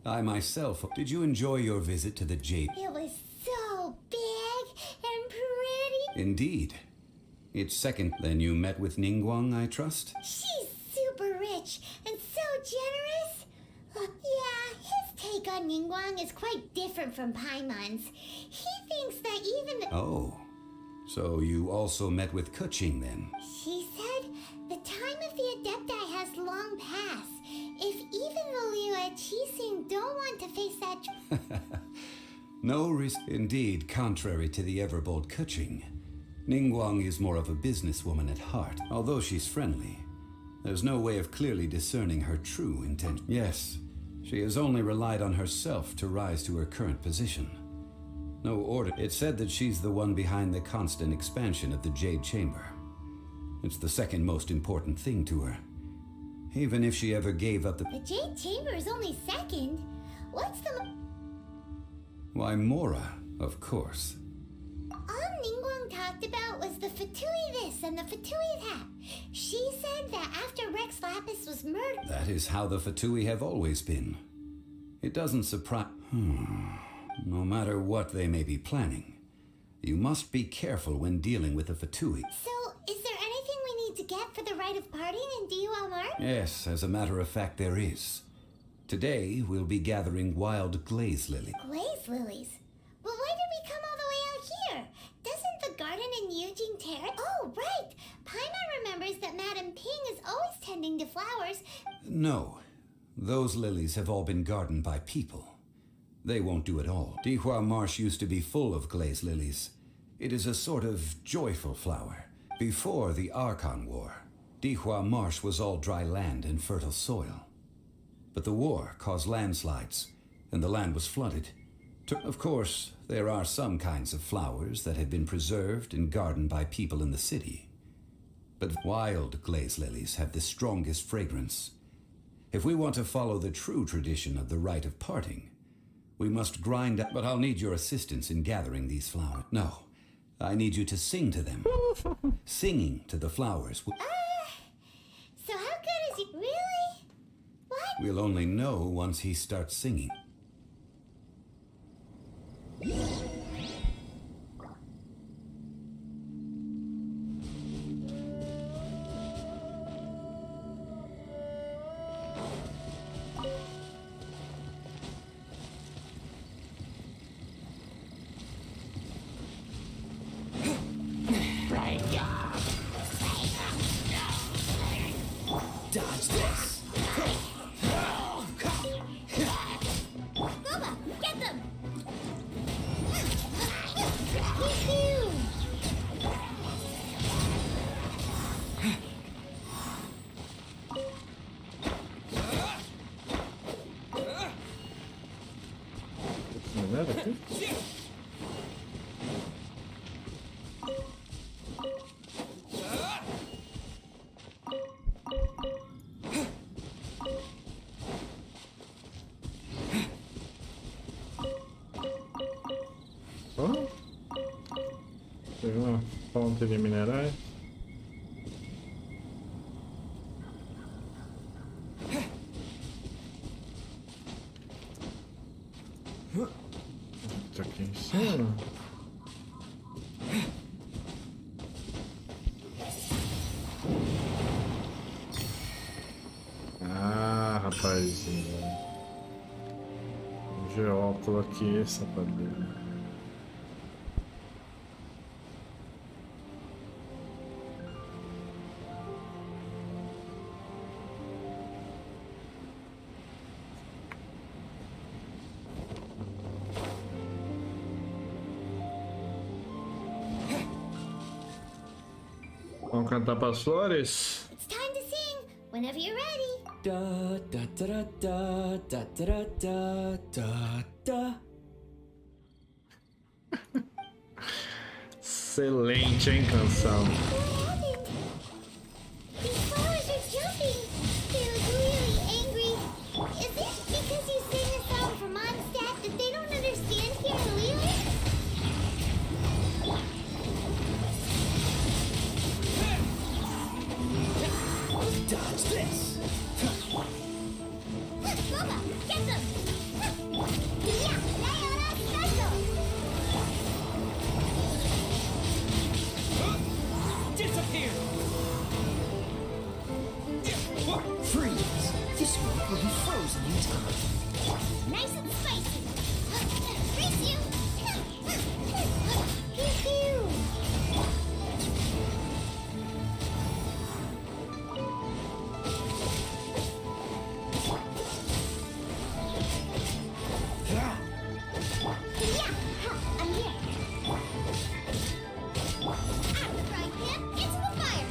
I myself... Did you enjoy your visit to the Jade? It was so big and pretty. Indeed. It's second. Then you met with Ningguang, I trust? She's super rich and so generous. Yeah, his take on Ningguang is quite different from Paimon's. He thinks that even... Oh. So you also met with Keqing then? She said the time of the Adepti has long passed. If even the Liu Qixing don't want to face that... No risk. Indeed, contrary to the ever-bold Keqing, Ningguang is more of a businesswoman at heart. Although she's friendly, there's no way of clearly discerning her true intent. Yes, she has only relied on herself to rise to her current position. No order. It's said that she's the one behind the constant expansion of the Jade Chamber. It's the second most important thing to her. Even if she ever gave up the... The Jade Chamber is only second. What's the... Why, Mora, of course. All Ningguang talked about was the Fatui this and the Fatui that. She said that after Rex Lapis was murdered... That is how the Fatui have always been. It doesn't surprise... No matter what they may be planning, You must be careful when dealing with the Fatui. So, is there anything we need to get for the rite of parting in Diwa Mart? Yes, as a matter of fact, there is. Today, we'll be gathering wild glaze lily. Glaze lilies? Well, why did we come all the way out here? Doesn't the garden in Eugene Terrace? Oh, right! Paimon remembers that Madame Ping is always tending to flowers. No, those lilies have all been gardened by people. They won't do it all. Dihua Marsh used to be full of glaze lilies. It is a sort of joyful flower. Before the Archon War, Dihua Marsh was all dry land and fertile soil. But the war caused landslides, and the land was flooded. Of course, there are some kinds of flowers that have been preserved and gardened by people in the city. But wild glaze lilies have the strongest fragrance. If we want to follow the true tradition of the rite of parting, we must grind up. But I'll need your assistance in gathering these flowers. No, I need you to sing to them. Singing to the flowers. So how good is he? Really? What? We'll only know once he starts singing. Dodge this! Boba, get them! Nada aqui? Ó. Tem uma fonte de minerais. Tá aqui em cima. Ah, rapazinho. Um geóculo aqui, sapadeiro. Vamos cantar pras flores? It's time to sing whenever you're ready. Da da da da da da da da da. Excelente, hein, canção. What happened? These flowers are jumping. They look really angry. Is it because you sing a song from Mondstadt that they don't understand here in Liyue? Dodge this! Boba, get them! Yeah, Diana, special! Disappear! Freeze! This one will be frozen in time. Nice and spicy! Freeze you! Pew pew! Yeah! I'm here! Out of the frying pan, into the fire!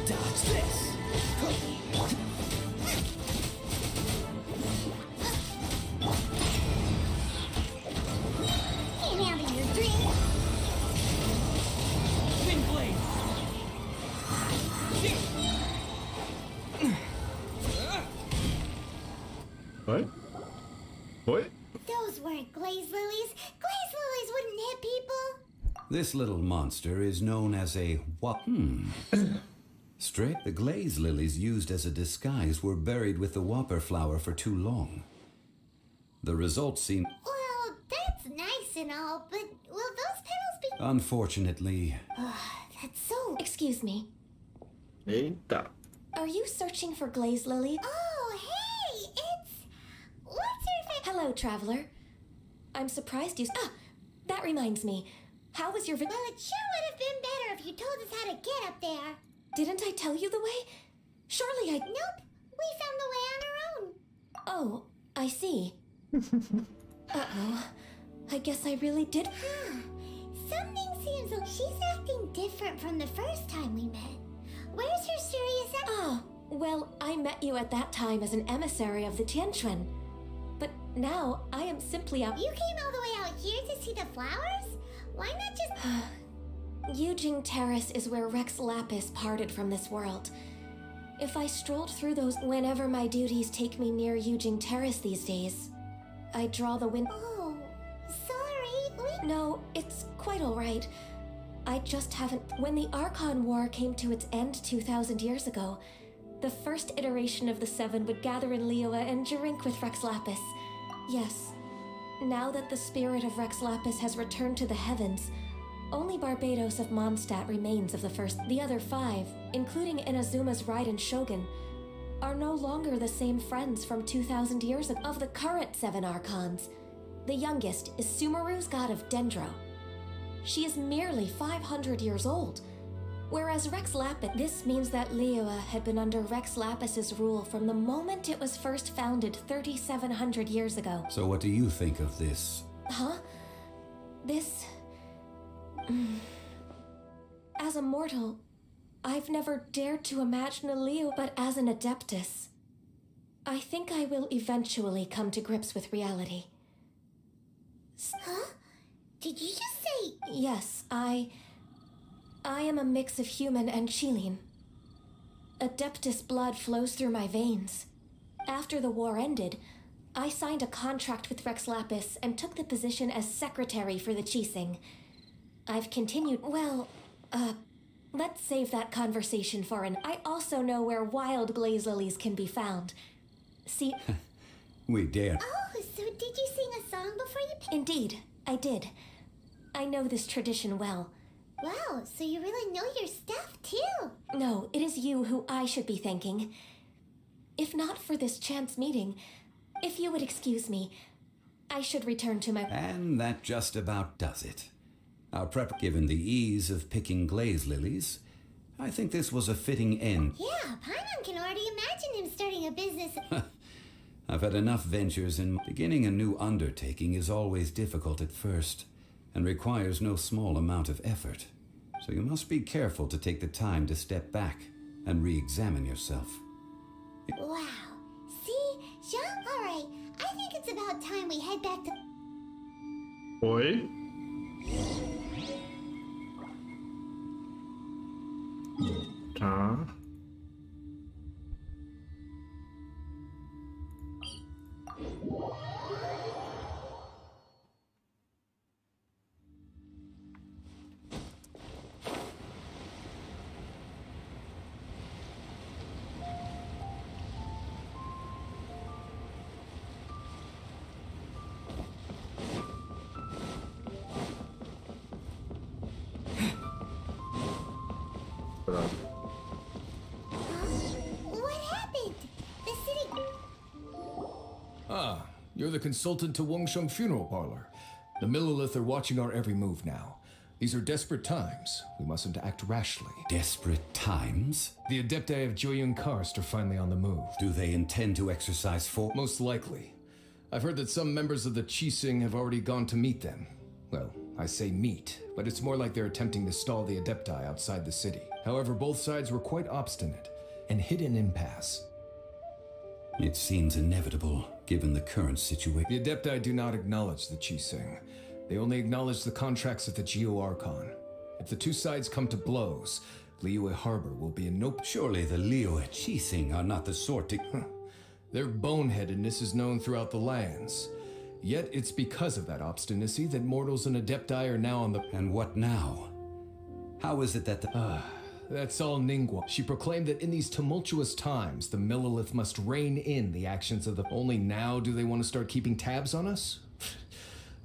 Dodge this! Can't handle your drink! Wind blade! Oi? Oi? Those weren't glaze lilies. Glaze lilies wouldn't hit people. This little monster is known as a Straight, the glaze lilies used as a disguise were buried with the whopper flower for too long. The result seemed... Well, that's nice and all, but will those petals be... Unfortunately... That's so... Excuse me. Eita. Are you searching for glaze lily? Oh, hey, it's... What's your Hello, traveler. I'm surprised you... Ah, that reminds me. How was your... Well, it sure would have been better if you told us how to get up there. Didn't I tell you the way? Surely I... Nope, we found the way on our own. Oh, I see. Uh-oh. I guess I really did... Something seems like she's acting different from the first time we met. Where's her serious act? Oh, well, I met you at that time as an emissary of the Tianquan. But now, I am simply out... You came all the way out here to see the flowers? Why not just... Yujing Terrace is where Rex Lapis parted from this world. If I strolled through those whenever my duties take me near Yujing Terrace these days, I draw the wind... Oh, sorry, No, it's quite alright. I just haven't... When the Archon War came to its end 2,000 years ago, the first iteration of the Seven would gather in Liyue and drink with Rex Lapis. Yes, now that the spirit of Rex Lapis has returned to the heavens, only Barbados of Mondstadt remains of the first. The other 5, including Inazuma's Raiden Shogun, are no longer the same friends from 2,000 years ago. Of the current 7 Archons, the youngest is Sumeru's god of Dendro. She is merely 500 years old, whereas Rex Lapis... This means that Liyue had been under Rex Lapis's rule from the moment it was first founded 3,700 years ago. So what do you think of this? Huh? This... As a mortal, I've never dared to imagine a Liyue, but as an Adeptus, I think I will eventually come to grips with reality. Huh? Did you just say... Yes, I am a mix of human and Chilean. Adeptus blood flows through my veins. After the war ended, I signed a contract with Rex Lapis and took the position as secretary for the Qixing. I've continued... Well, let's save that conversation for an... I also know where wild glaze lilies can be found. See... We dare. Oh, so did you sing a song before you... Indeed, I did. I know this tradition well. Wow, so you really know your stuff, too. No, it is you who I should be thanking. If not for this chance meeting, if you would excuse me, I should return to my... And that just about does it. Our prep, given the ease of picking glaze lilies, I think this was a fitting end. Yeah, Paimon can already imagine him starting a business. I've had enough ventures, and beginning a new undertaking is always difficult at first, and requires no small amount of effort. So you must be careful to take the time to step back and re-examine yourself. Wow. See, Jean? All right, I think it's about time we head back to... Oi? Tá. What happened? The city... Ah, you're the consultant to Wangsheng Funeral Parlor. The Millilith are watching our every move now. These are desperate times. We mustn't act rashly. Desperate times? The Adepti of Joyun Karst are finally on the move. Do they intend to exercise force? Most likely. I've heard that some members of the Qixing have already gone to meet them. Well, I say meet, but it's more like they're attempting to stall the Adepti outside the city. However, both sides were quite obstinate and hit an impasse. It seems inevitable, given the current situation. The Adepti do not acknowledge the Qixing. They only acknowledge the contracts of the Geo Archon. If the two sides come to blows, Liyue Harbor will be in no... Surely the Liyue Qixing are not the sort to... Their boneheadedness is known throughout the lands. Yet it's because of that obstinacy that mortals and Adepti are now on the... And what now? How is it that the... that's all Ningguang. She proclaimed that in these tumultuous times, the Millilith must rein in the actions of the... Only now do they want to start keeping tabs on us?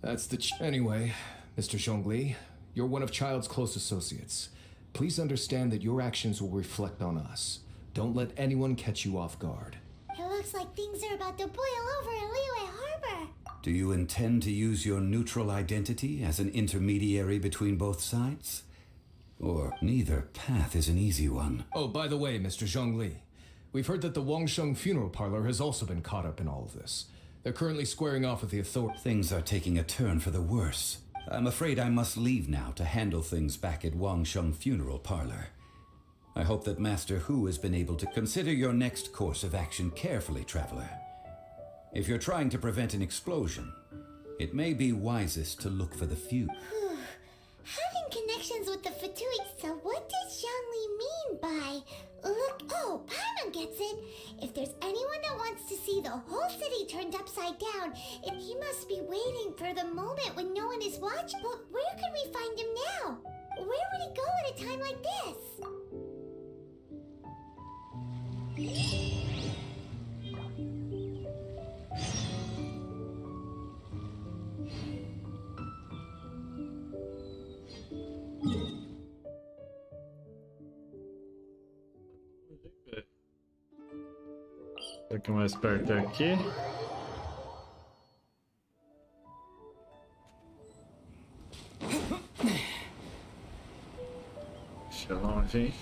That's the... Anyway, Mr. Zhongli, you're one of Child's close associates. Please understand that your actions will reflect on us. Don't let anyone catch you off guard. It looks like things are about to boil over in Liyue Harbor. Do you intend to use your neutral identity as an intermediary between both sides? Or neither path is an easy one? Oh, by the way, Mr. Zhongli, we've heard that the Wangsheng funeral parlor has also been caught up in all of this. They're currently squaring off with the authorities. Things are taking a turn for the worse. I'm afraid I must leave now to handle things back at Wangsheng funeral parlor. I hope that Master Hu has been able to consider your next course of action carefully, traveler. If you're trying to prevent an explosion, it may be wisest to look for the fuse. Having connections with the Fatui, so what does Zhongli mean by... Look, oh, Paimon gets it. If there's anyone that wants to see the whole city turned upside down, he must be waiting for the moment when no one is watching. But where could we find him now? Where would he go at a time like this? Um pouquinho mais perto aqui. Deixa longe, hein?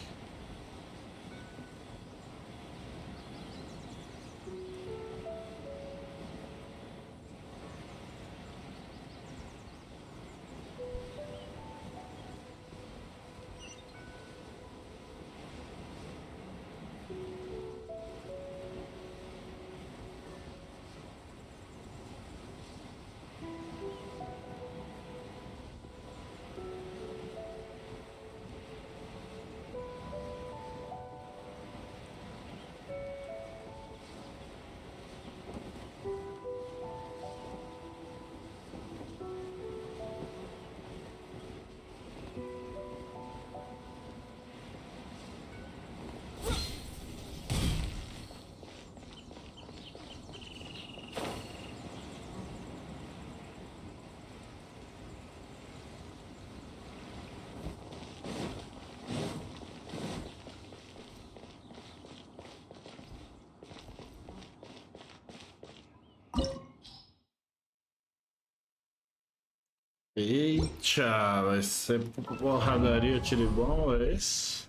Eita, vai ser porradaria, tiro bom, é esse?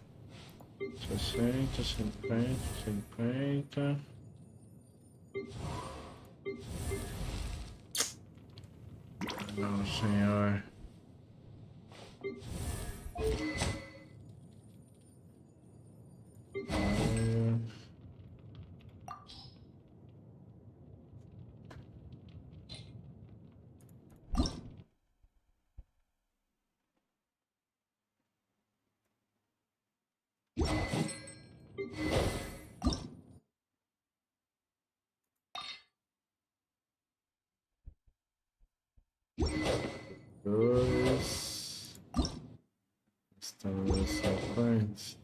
60, 50, 50. Não, senhor. Dois. Estamos frente.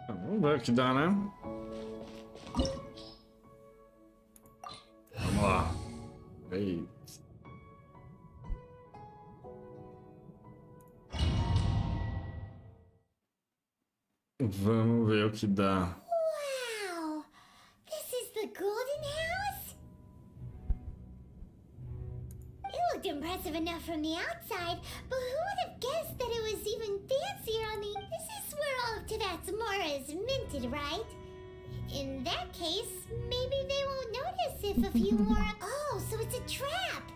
Vamos ver o que dá, né? Vamos lá. Eita. Vamos ver o que dá. Wow! This is the Golden House? It looked impressive enough from the outside, but who would have guessed that it was even fancier on the... This is where all of Tibet's mora is minted, right? In that case, maybe they won't notice if a few more... Oh, so it's a trap!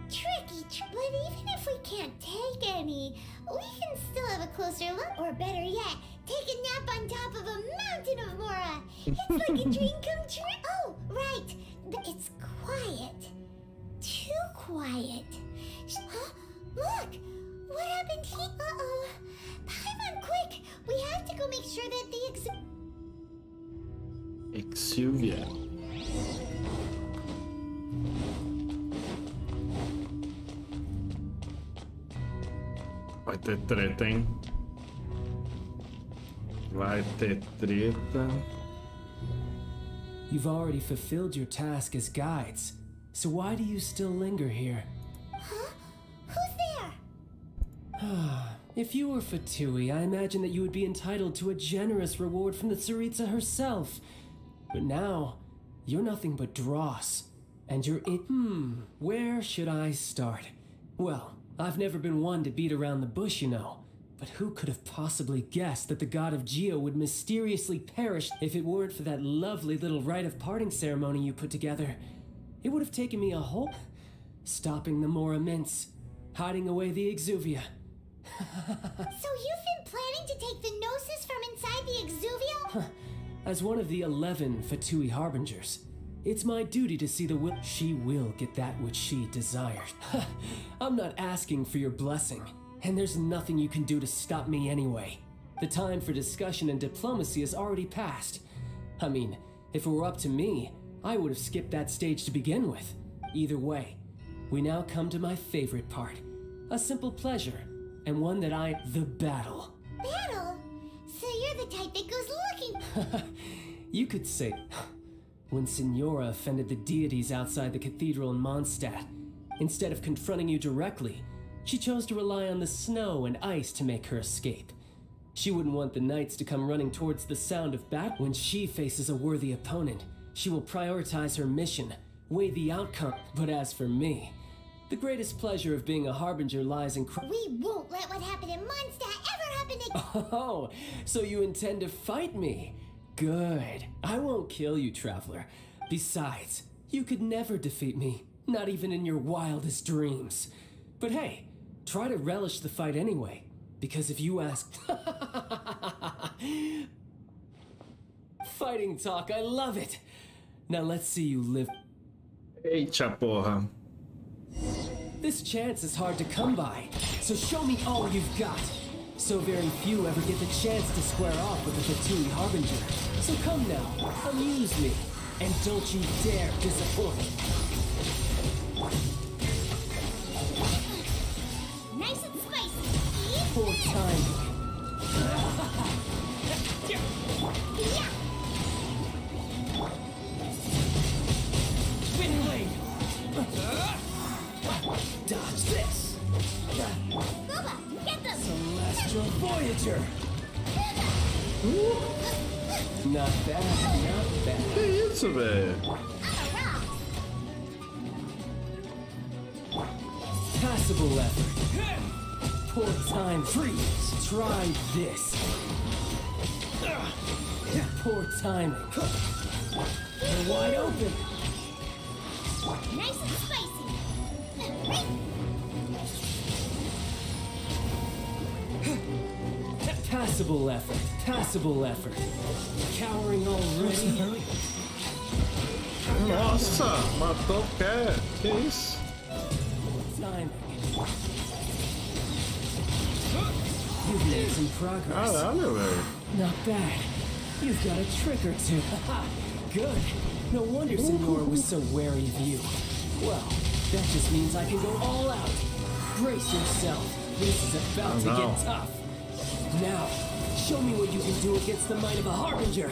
tricky, but even if we can't take any, we can still have a closer look, or better yet, take a nap on top of a mountain of Mora. It's like a dream come true. Oh, right, it's quiet. Too quiet. Huh? Look! What happened here? Uh-oh. Paimon, quick! We have to go make sure that the Exuvia. Vai ter treta, hein? Vai ter treta. You've already fulfilled your task as guides, so why do you still linger here? Huh? Who's there? If you were Fatui, I imagine that you would be entitled to a generous reward from the Tsaritsa herself. But now, you're nothing but dross, and you're in... where should I start? Well, I've never been one to beat around the bush, you know. But who could have possibly guessed that the god of Geo would mysteriously perish if it weren't for that lovely little rite of parting ceremony you put together? It would have taken me a whole... stopping the Mora mints, hiding away the Exuvia. So you've been planning to take the Gnosis from inside the Exuvia? As one of the 11 Fatui Harbingers, it's my duty to see the will. She will get that which she desires. I'm not asking for your blessing, and there's nothing you can do to stop me anyway. The time for discussion and diplomacy has already passed. I mean, if it were up to me, I would have skipped that stage to begin with. Either way, we now come to my favorite part. A simple pleasure, and one that the battle. Battle? So you're the type that goes looking... You could say... When Signora offended the deities outside the cathedral in Mondstadt, instead of confronting you directly, she chose to rely on the snow and ice to make her escape. She wouldn't want the knights to come running towards the sound of battle. When she faces a worthy opponent, she will prioritize her mission, weigh the outcome. But as for me, the greatest pleasure of being a harbinger lies in... We won't let what happened in Mondstadt ever happen again! Oh, so you intend to fight me? Good. I won't kill you, traveler. Besides, you could never defeat me, not even in your wildest dreams. But hey, try to relish the fight anyway, because if you ask... Fighting talk, I love it! Now let's see you live... Eita porra. This chance is hard to come by, so show me all you've got. So very few ever get the chance to square off with a Fatui Harbinger. So come now, amuse me, and don't you dare disappoint. Nice and spicy! Poor timing. Yeah! Spin blade! Dodge this! Boba, get them! Celestial Voyager! Not bad, not bad. Que isso, velho? Passable effort. Poor time. Freeze. Try this. Poor timing. You're wide open. Nice and spicy! Passable effort. Passable effort. Cowering already. Nossa, matou o pé. Que isso? Timing. You've made some progress. Caralho, velho. Not bad. You've got a trick or two. Good. No wonder Signora was so wary of you. Well, that just means I can go all out. Brace yourself. This is about to get tough. Now, show me what you can do against the might of a Harbinger.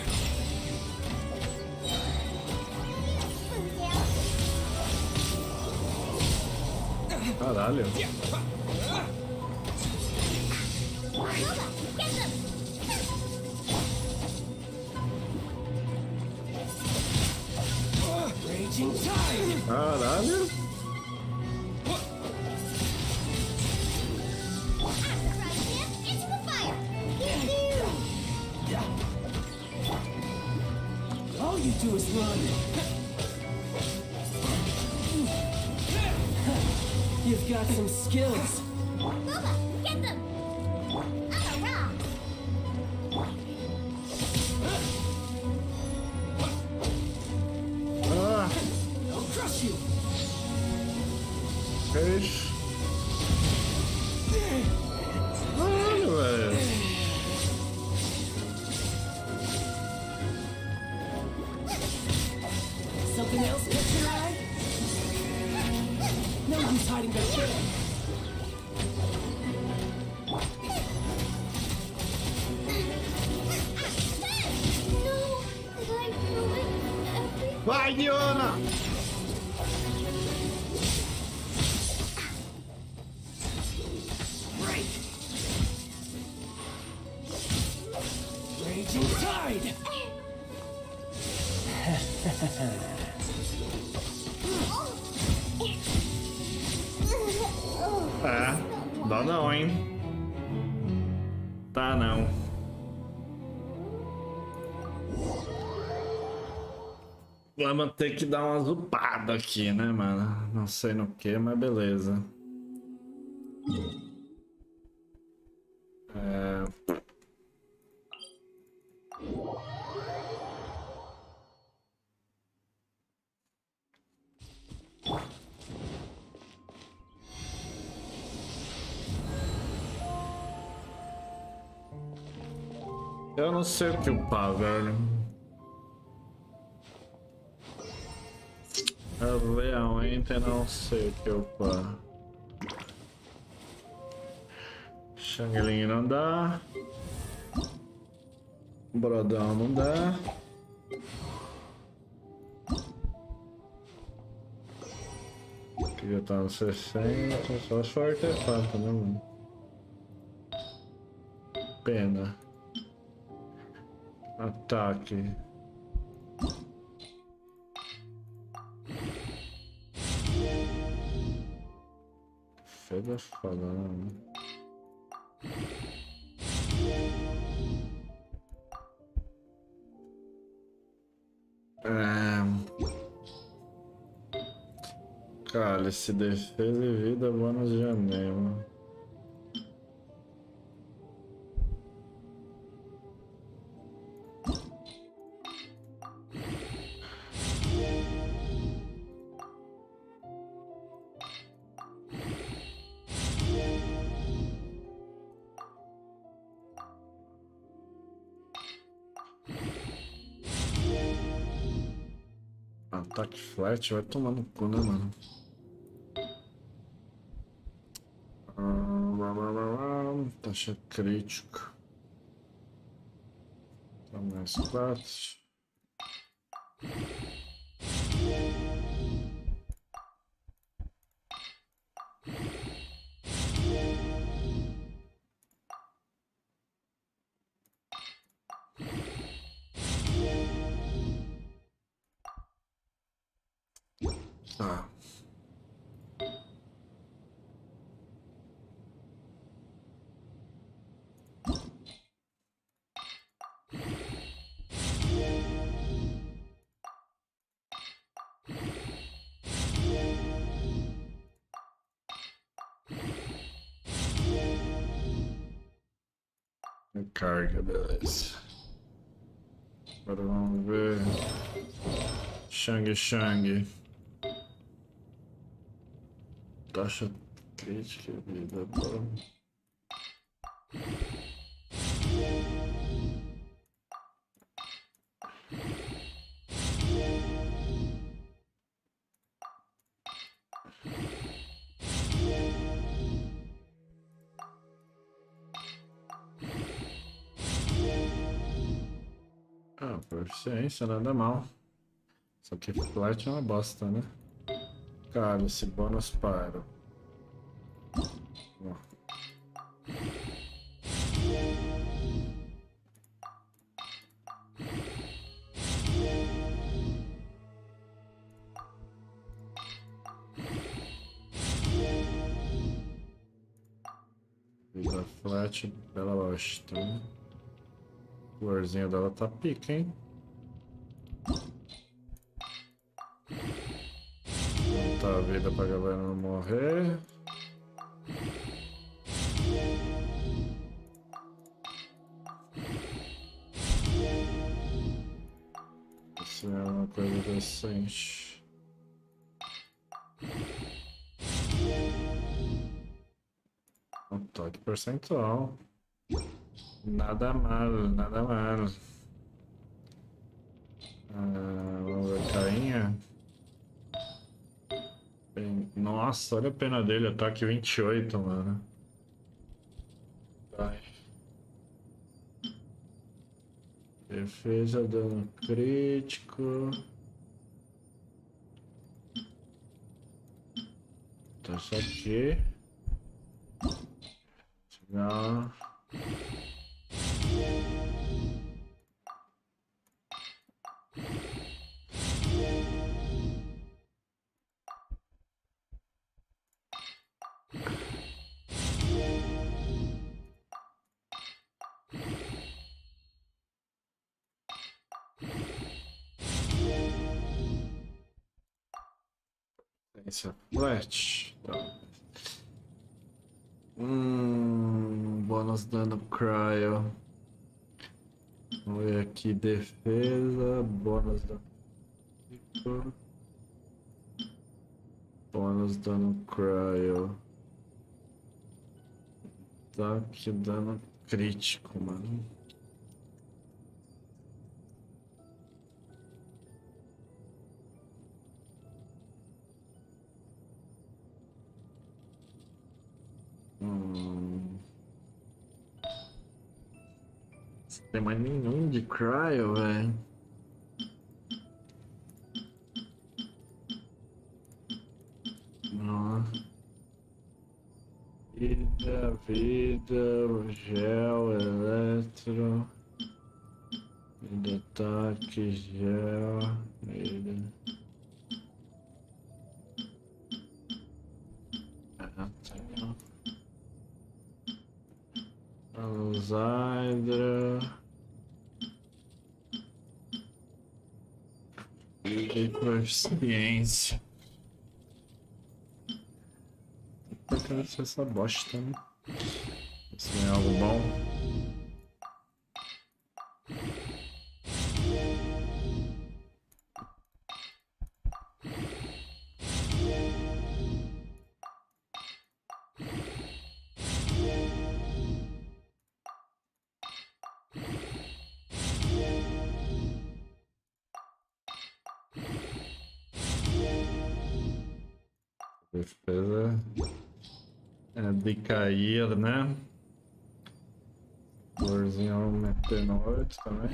Caralho. Raging tide. Caralho. Into the fire! All you do is run. You've got some skills. Booba, get them! I'm a rock! Ah, I'll crush you. peixe. Caralho, velho. Something else catch your eye? No use hiding back there. No! Did I ruin everything? Vai, Diona! Raging tide. É, dá não, hein? Tá não. Vamos ter que dar uma zupada aqui, né, mano? Não sei no que, mas beleza. Eu não sei o que upar, velho. Eu realmente não sei o que upar. Xangling não dá. Brodão não dá. Aqui já tá no 60. Só sorte é fato, né, mano? Pena. Ataque. Feio foda, né? Cálice, defesa e vida, bônus de anema. Ataque flat vai tomar no cu, né, mano? Taxa crítica. Tá mais 4. Tá. Carga, beleza. Agora vamos ver. Shang. Taxa crítica, vida boa. Ah, proficiência, nada mal. Só que flat é uma bosta, né? Cara, esse bônus paro. Ó. Vida flat, bela bosta, né? O orzinho dela tá pica, hein? Não tá a vida pra galera não morrer. Interessante. Um toque percentual. Nada mal, nada mal. Vamos ver, carinha. Nossa, olha a pena dele, ataque 28, mano. Vai. Defesa, dano crítico. Tá isso aqui. Não. Esse é flat. Tá. Bônus dano cryo. Vamos ver aqui, defesa, bônus dano crítico. Bônus dano cryo. Ataque, dano crítico, mano. Não tem mais nenhum de cryo, velho. Vida, gel, eletro. Vida, ataque, gel. Vida. Alzheimer. E proficiência. Eu quero ser essa bosta, né? Se vem algo bom. Defesa é de cair, né? Florzinho metendo 8 também.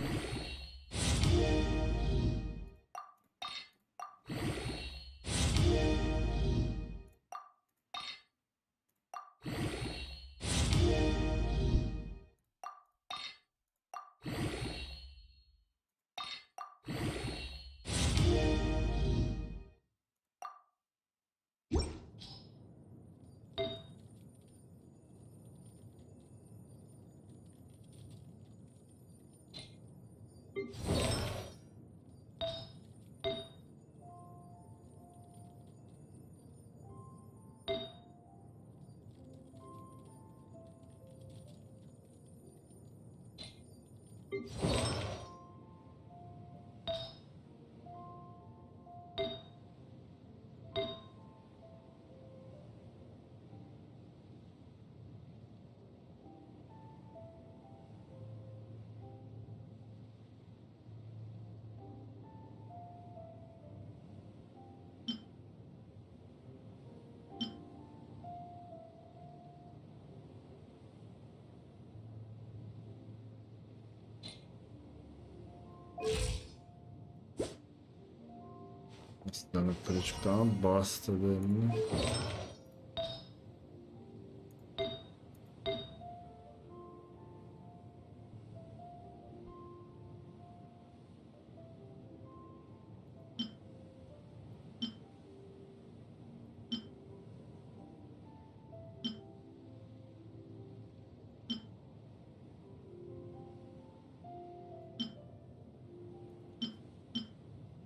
Esse dano crítico tá uma bosta dele, né?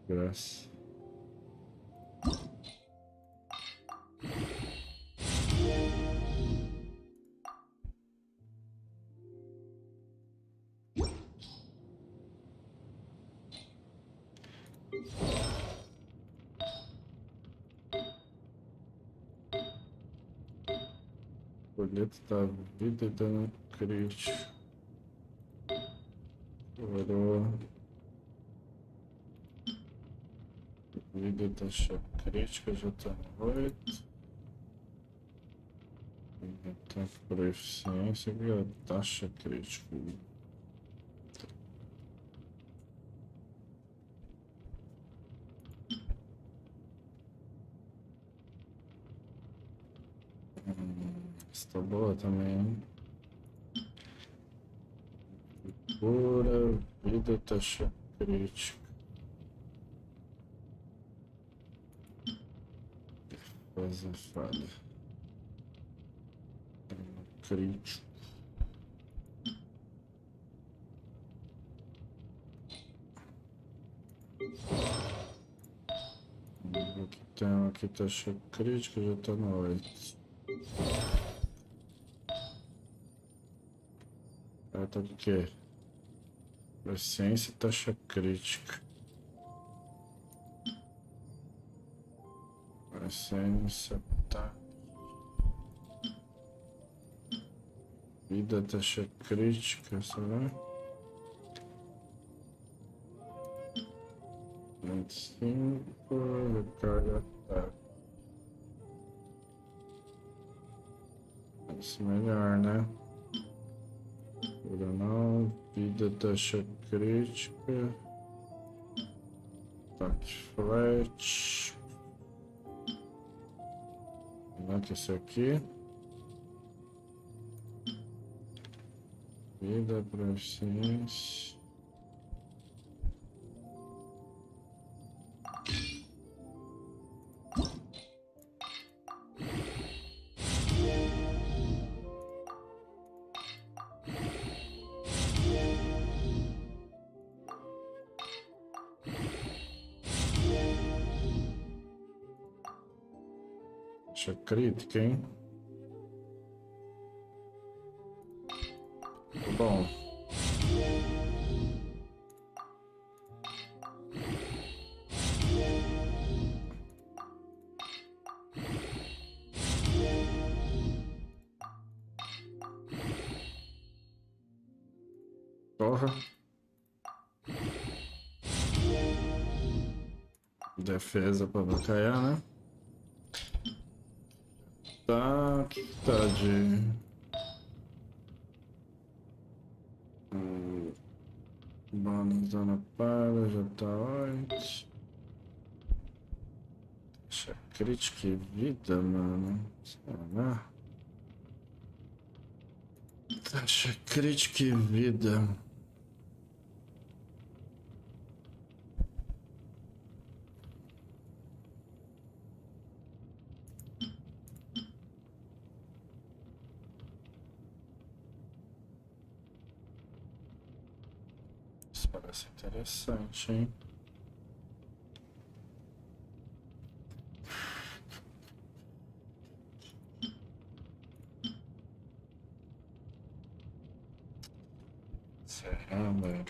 Graça. Colheita da vida e dano crítico. Coroa. Vida e taxa crítica já tá no 8. Tá por eficiência e a taxa crítica. Está boa também, hein? Cura, vida, taxa crítica. Defesa falha. Crítico. Aqui tem aqui taxa crítica, já tá no 8. Tá do quê? Ciência e taxa crítica. Ciência tá. Vida, taxa crítica, será? 25, recarga ataque. Isso melhor, né? Cura não, vida, taxa crítica. Ataque flat. Levanta esse aqui. Vida, proficiência. Taxa crítica, hein? Bom. Porra. Defesa pra bacalhar, né? Tá, que tá de... Bônus dano para, já tá 8. Taxa crítica e vida, mano. Será? Taxa crítica e vida. Isso parece interessante, hein? Será, velho?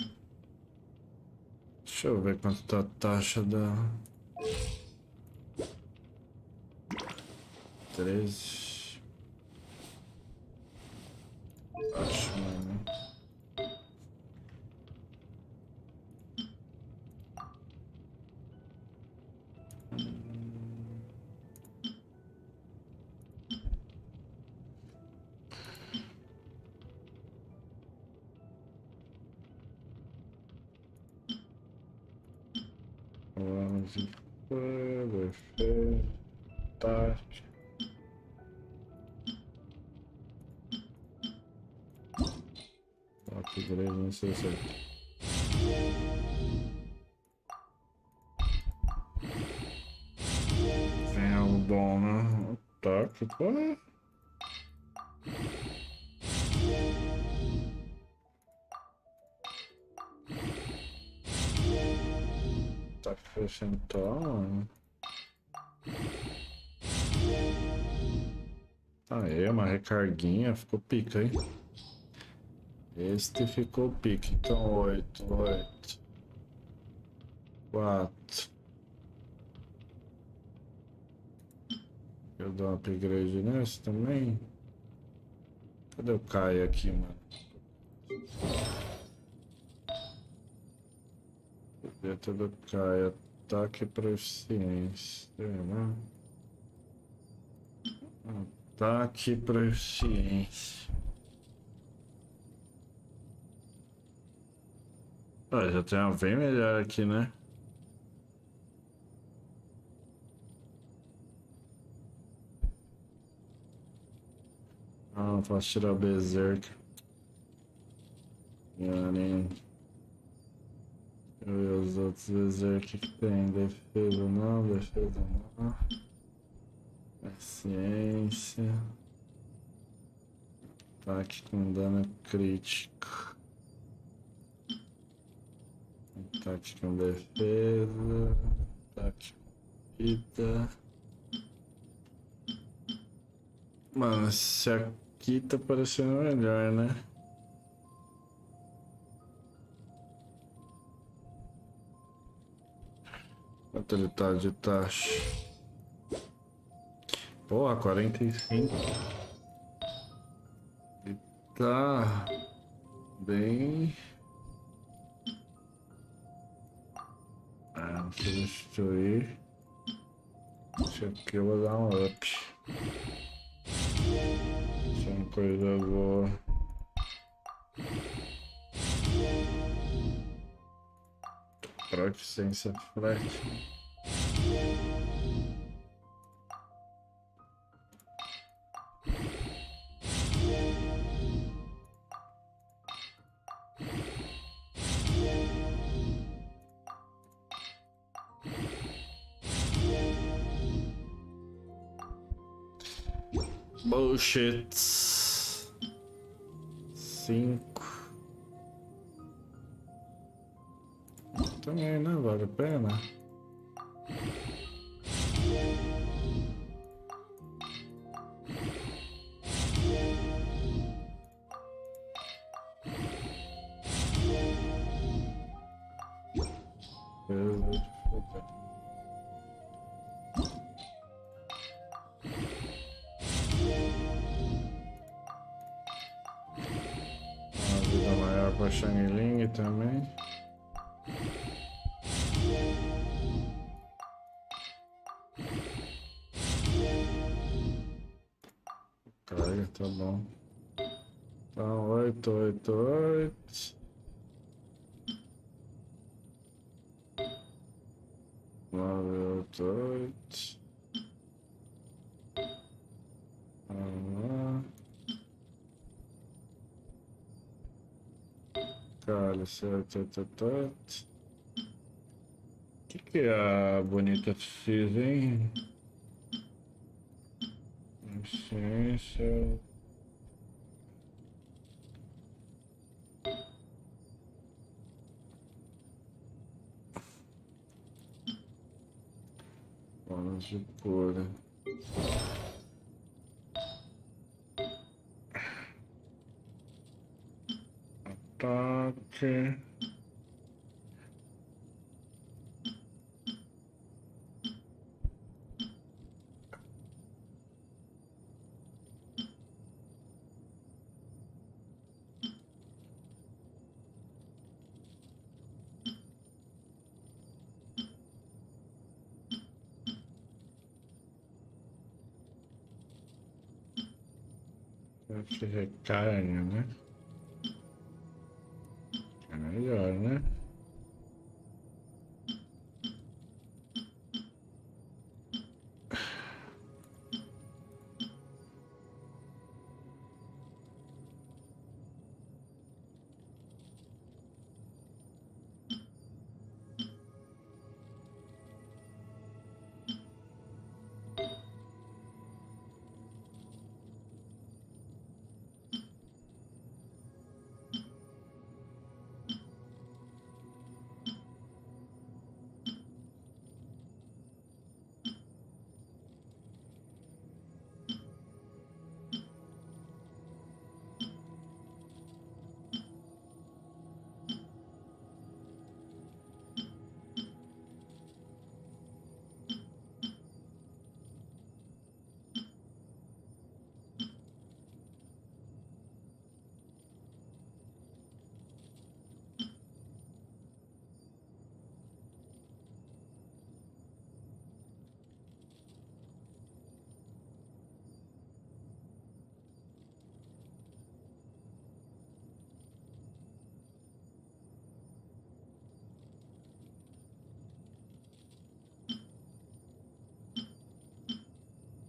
Deixa eu ver quanto tá a taxa da... 13. Acho, mano. Defesa, tática. Upgrade, não sei se é. Vem algo bom, né? Ataque, pô. Ataque percentual, mano. Aê, uma recarguinha, ficou pica, hein? Este ficou pique, então 8, 4. Eu dou um upgrade nesse também. Cadê o Caio aqui, mano? Dentro do Caio. Ataque e proficiência. Né? Ataque e proficiência. Ah, já tem uma bem melhor aqui, né? Ah, não posso tirar o Berserk. Deixa eu ver os outros Berserk que tem. Defesa não, defesa não. Ciência. Ataque com dano crítico. Ataque com defesa. Ataque com vida. Mano, esse aqui tá parecendo melhor, né? Quanto ele tá de taxa? Porra, 45. Ele tá bem. Ah, substituir. Isso aqui eu vou dar um up. Isso é uma coisa boa. Proficiência frete. Bullshit. 5. Também, né? Vale a pena. Uma vida maior pra Shang também. Carga, tá bom. Então, 8, 8, 8. 9, 8, 8. Vamos lá. Cálice, 8, 8, 8, 8. O que a bonita precisa, hein? Ciência. Bônus de cura. Ataque. Que recarga, né? É melhor, né?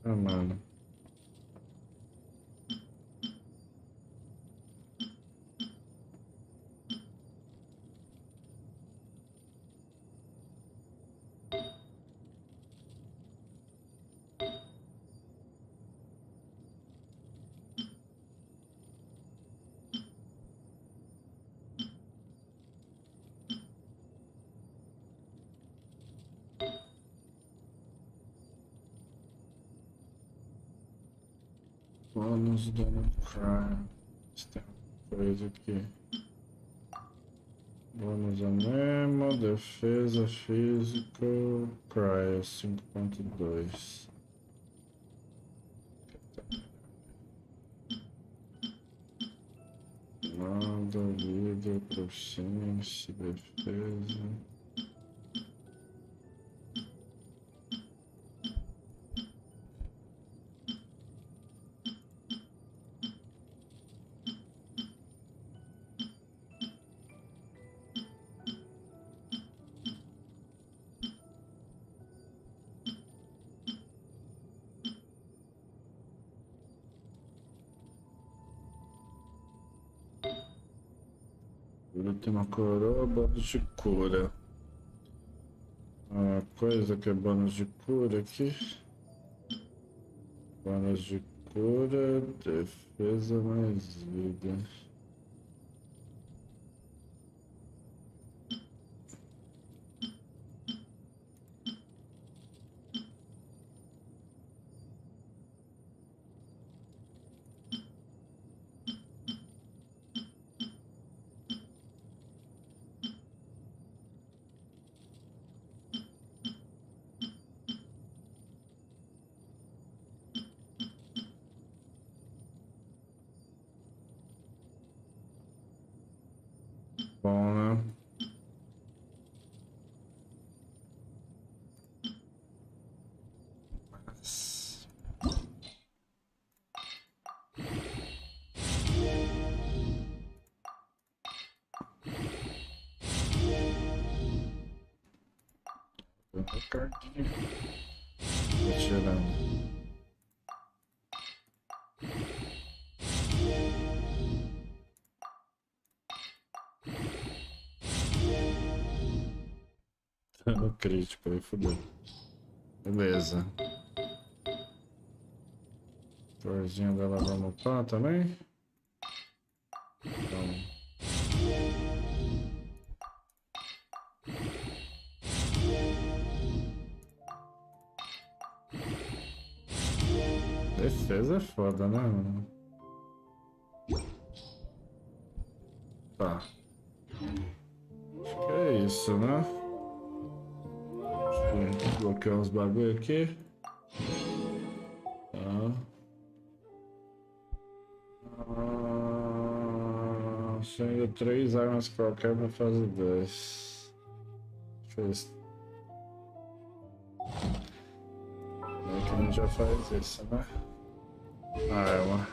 Ah, mano. Bônus dano crime. Tem coisa aqui. Bônus anemo, defesa física, cryo 5.2. Nada, vida, proficiência, defesa. Tem uma coroa, bônus de cura. Uma coisa que é bônus de cura aqui. Bônus de cura, defesa mais vida. Bom, né? Tanta cartinha. Tô tirando. O crítico aí, fudeu. Beleza. Florzinha dela vamos upar também. Vamos. Defesa é foda, né, mano? Tá. Acho que é isso, né? Deixa eu bloquear uns bagulho aqui. Tá. Sendo 3 armas qualquer pra fase 2. Deixa eu que a gente já faz isso, né? Arma.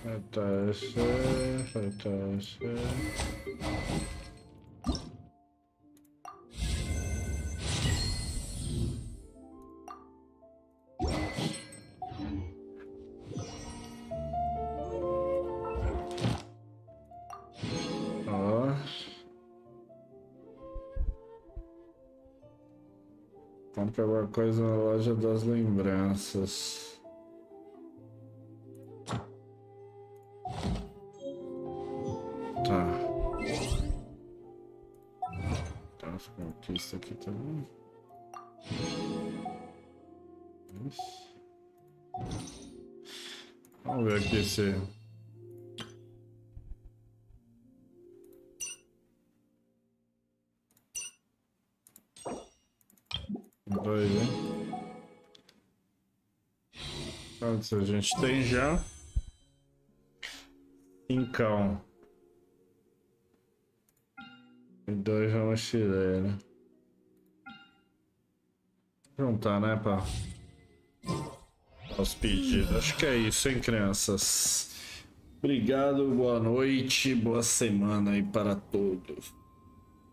Reteste. Compre alguma coisa na loja das lembranças. Tá. Tá, ficou aqui isso aqui também. Isso. Vamos ver aqui se... Dois, hein? Quantos a gente tem já? 5. E 2 já mochileiro. Juntar, né, pá? Os pedidos. Acho que é isso, hein, crianças? Obrigado, boa noite, boa semana aí para todos.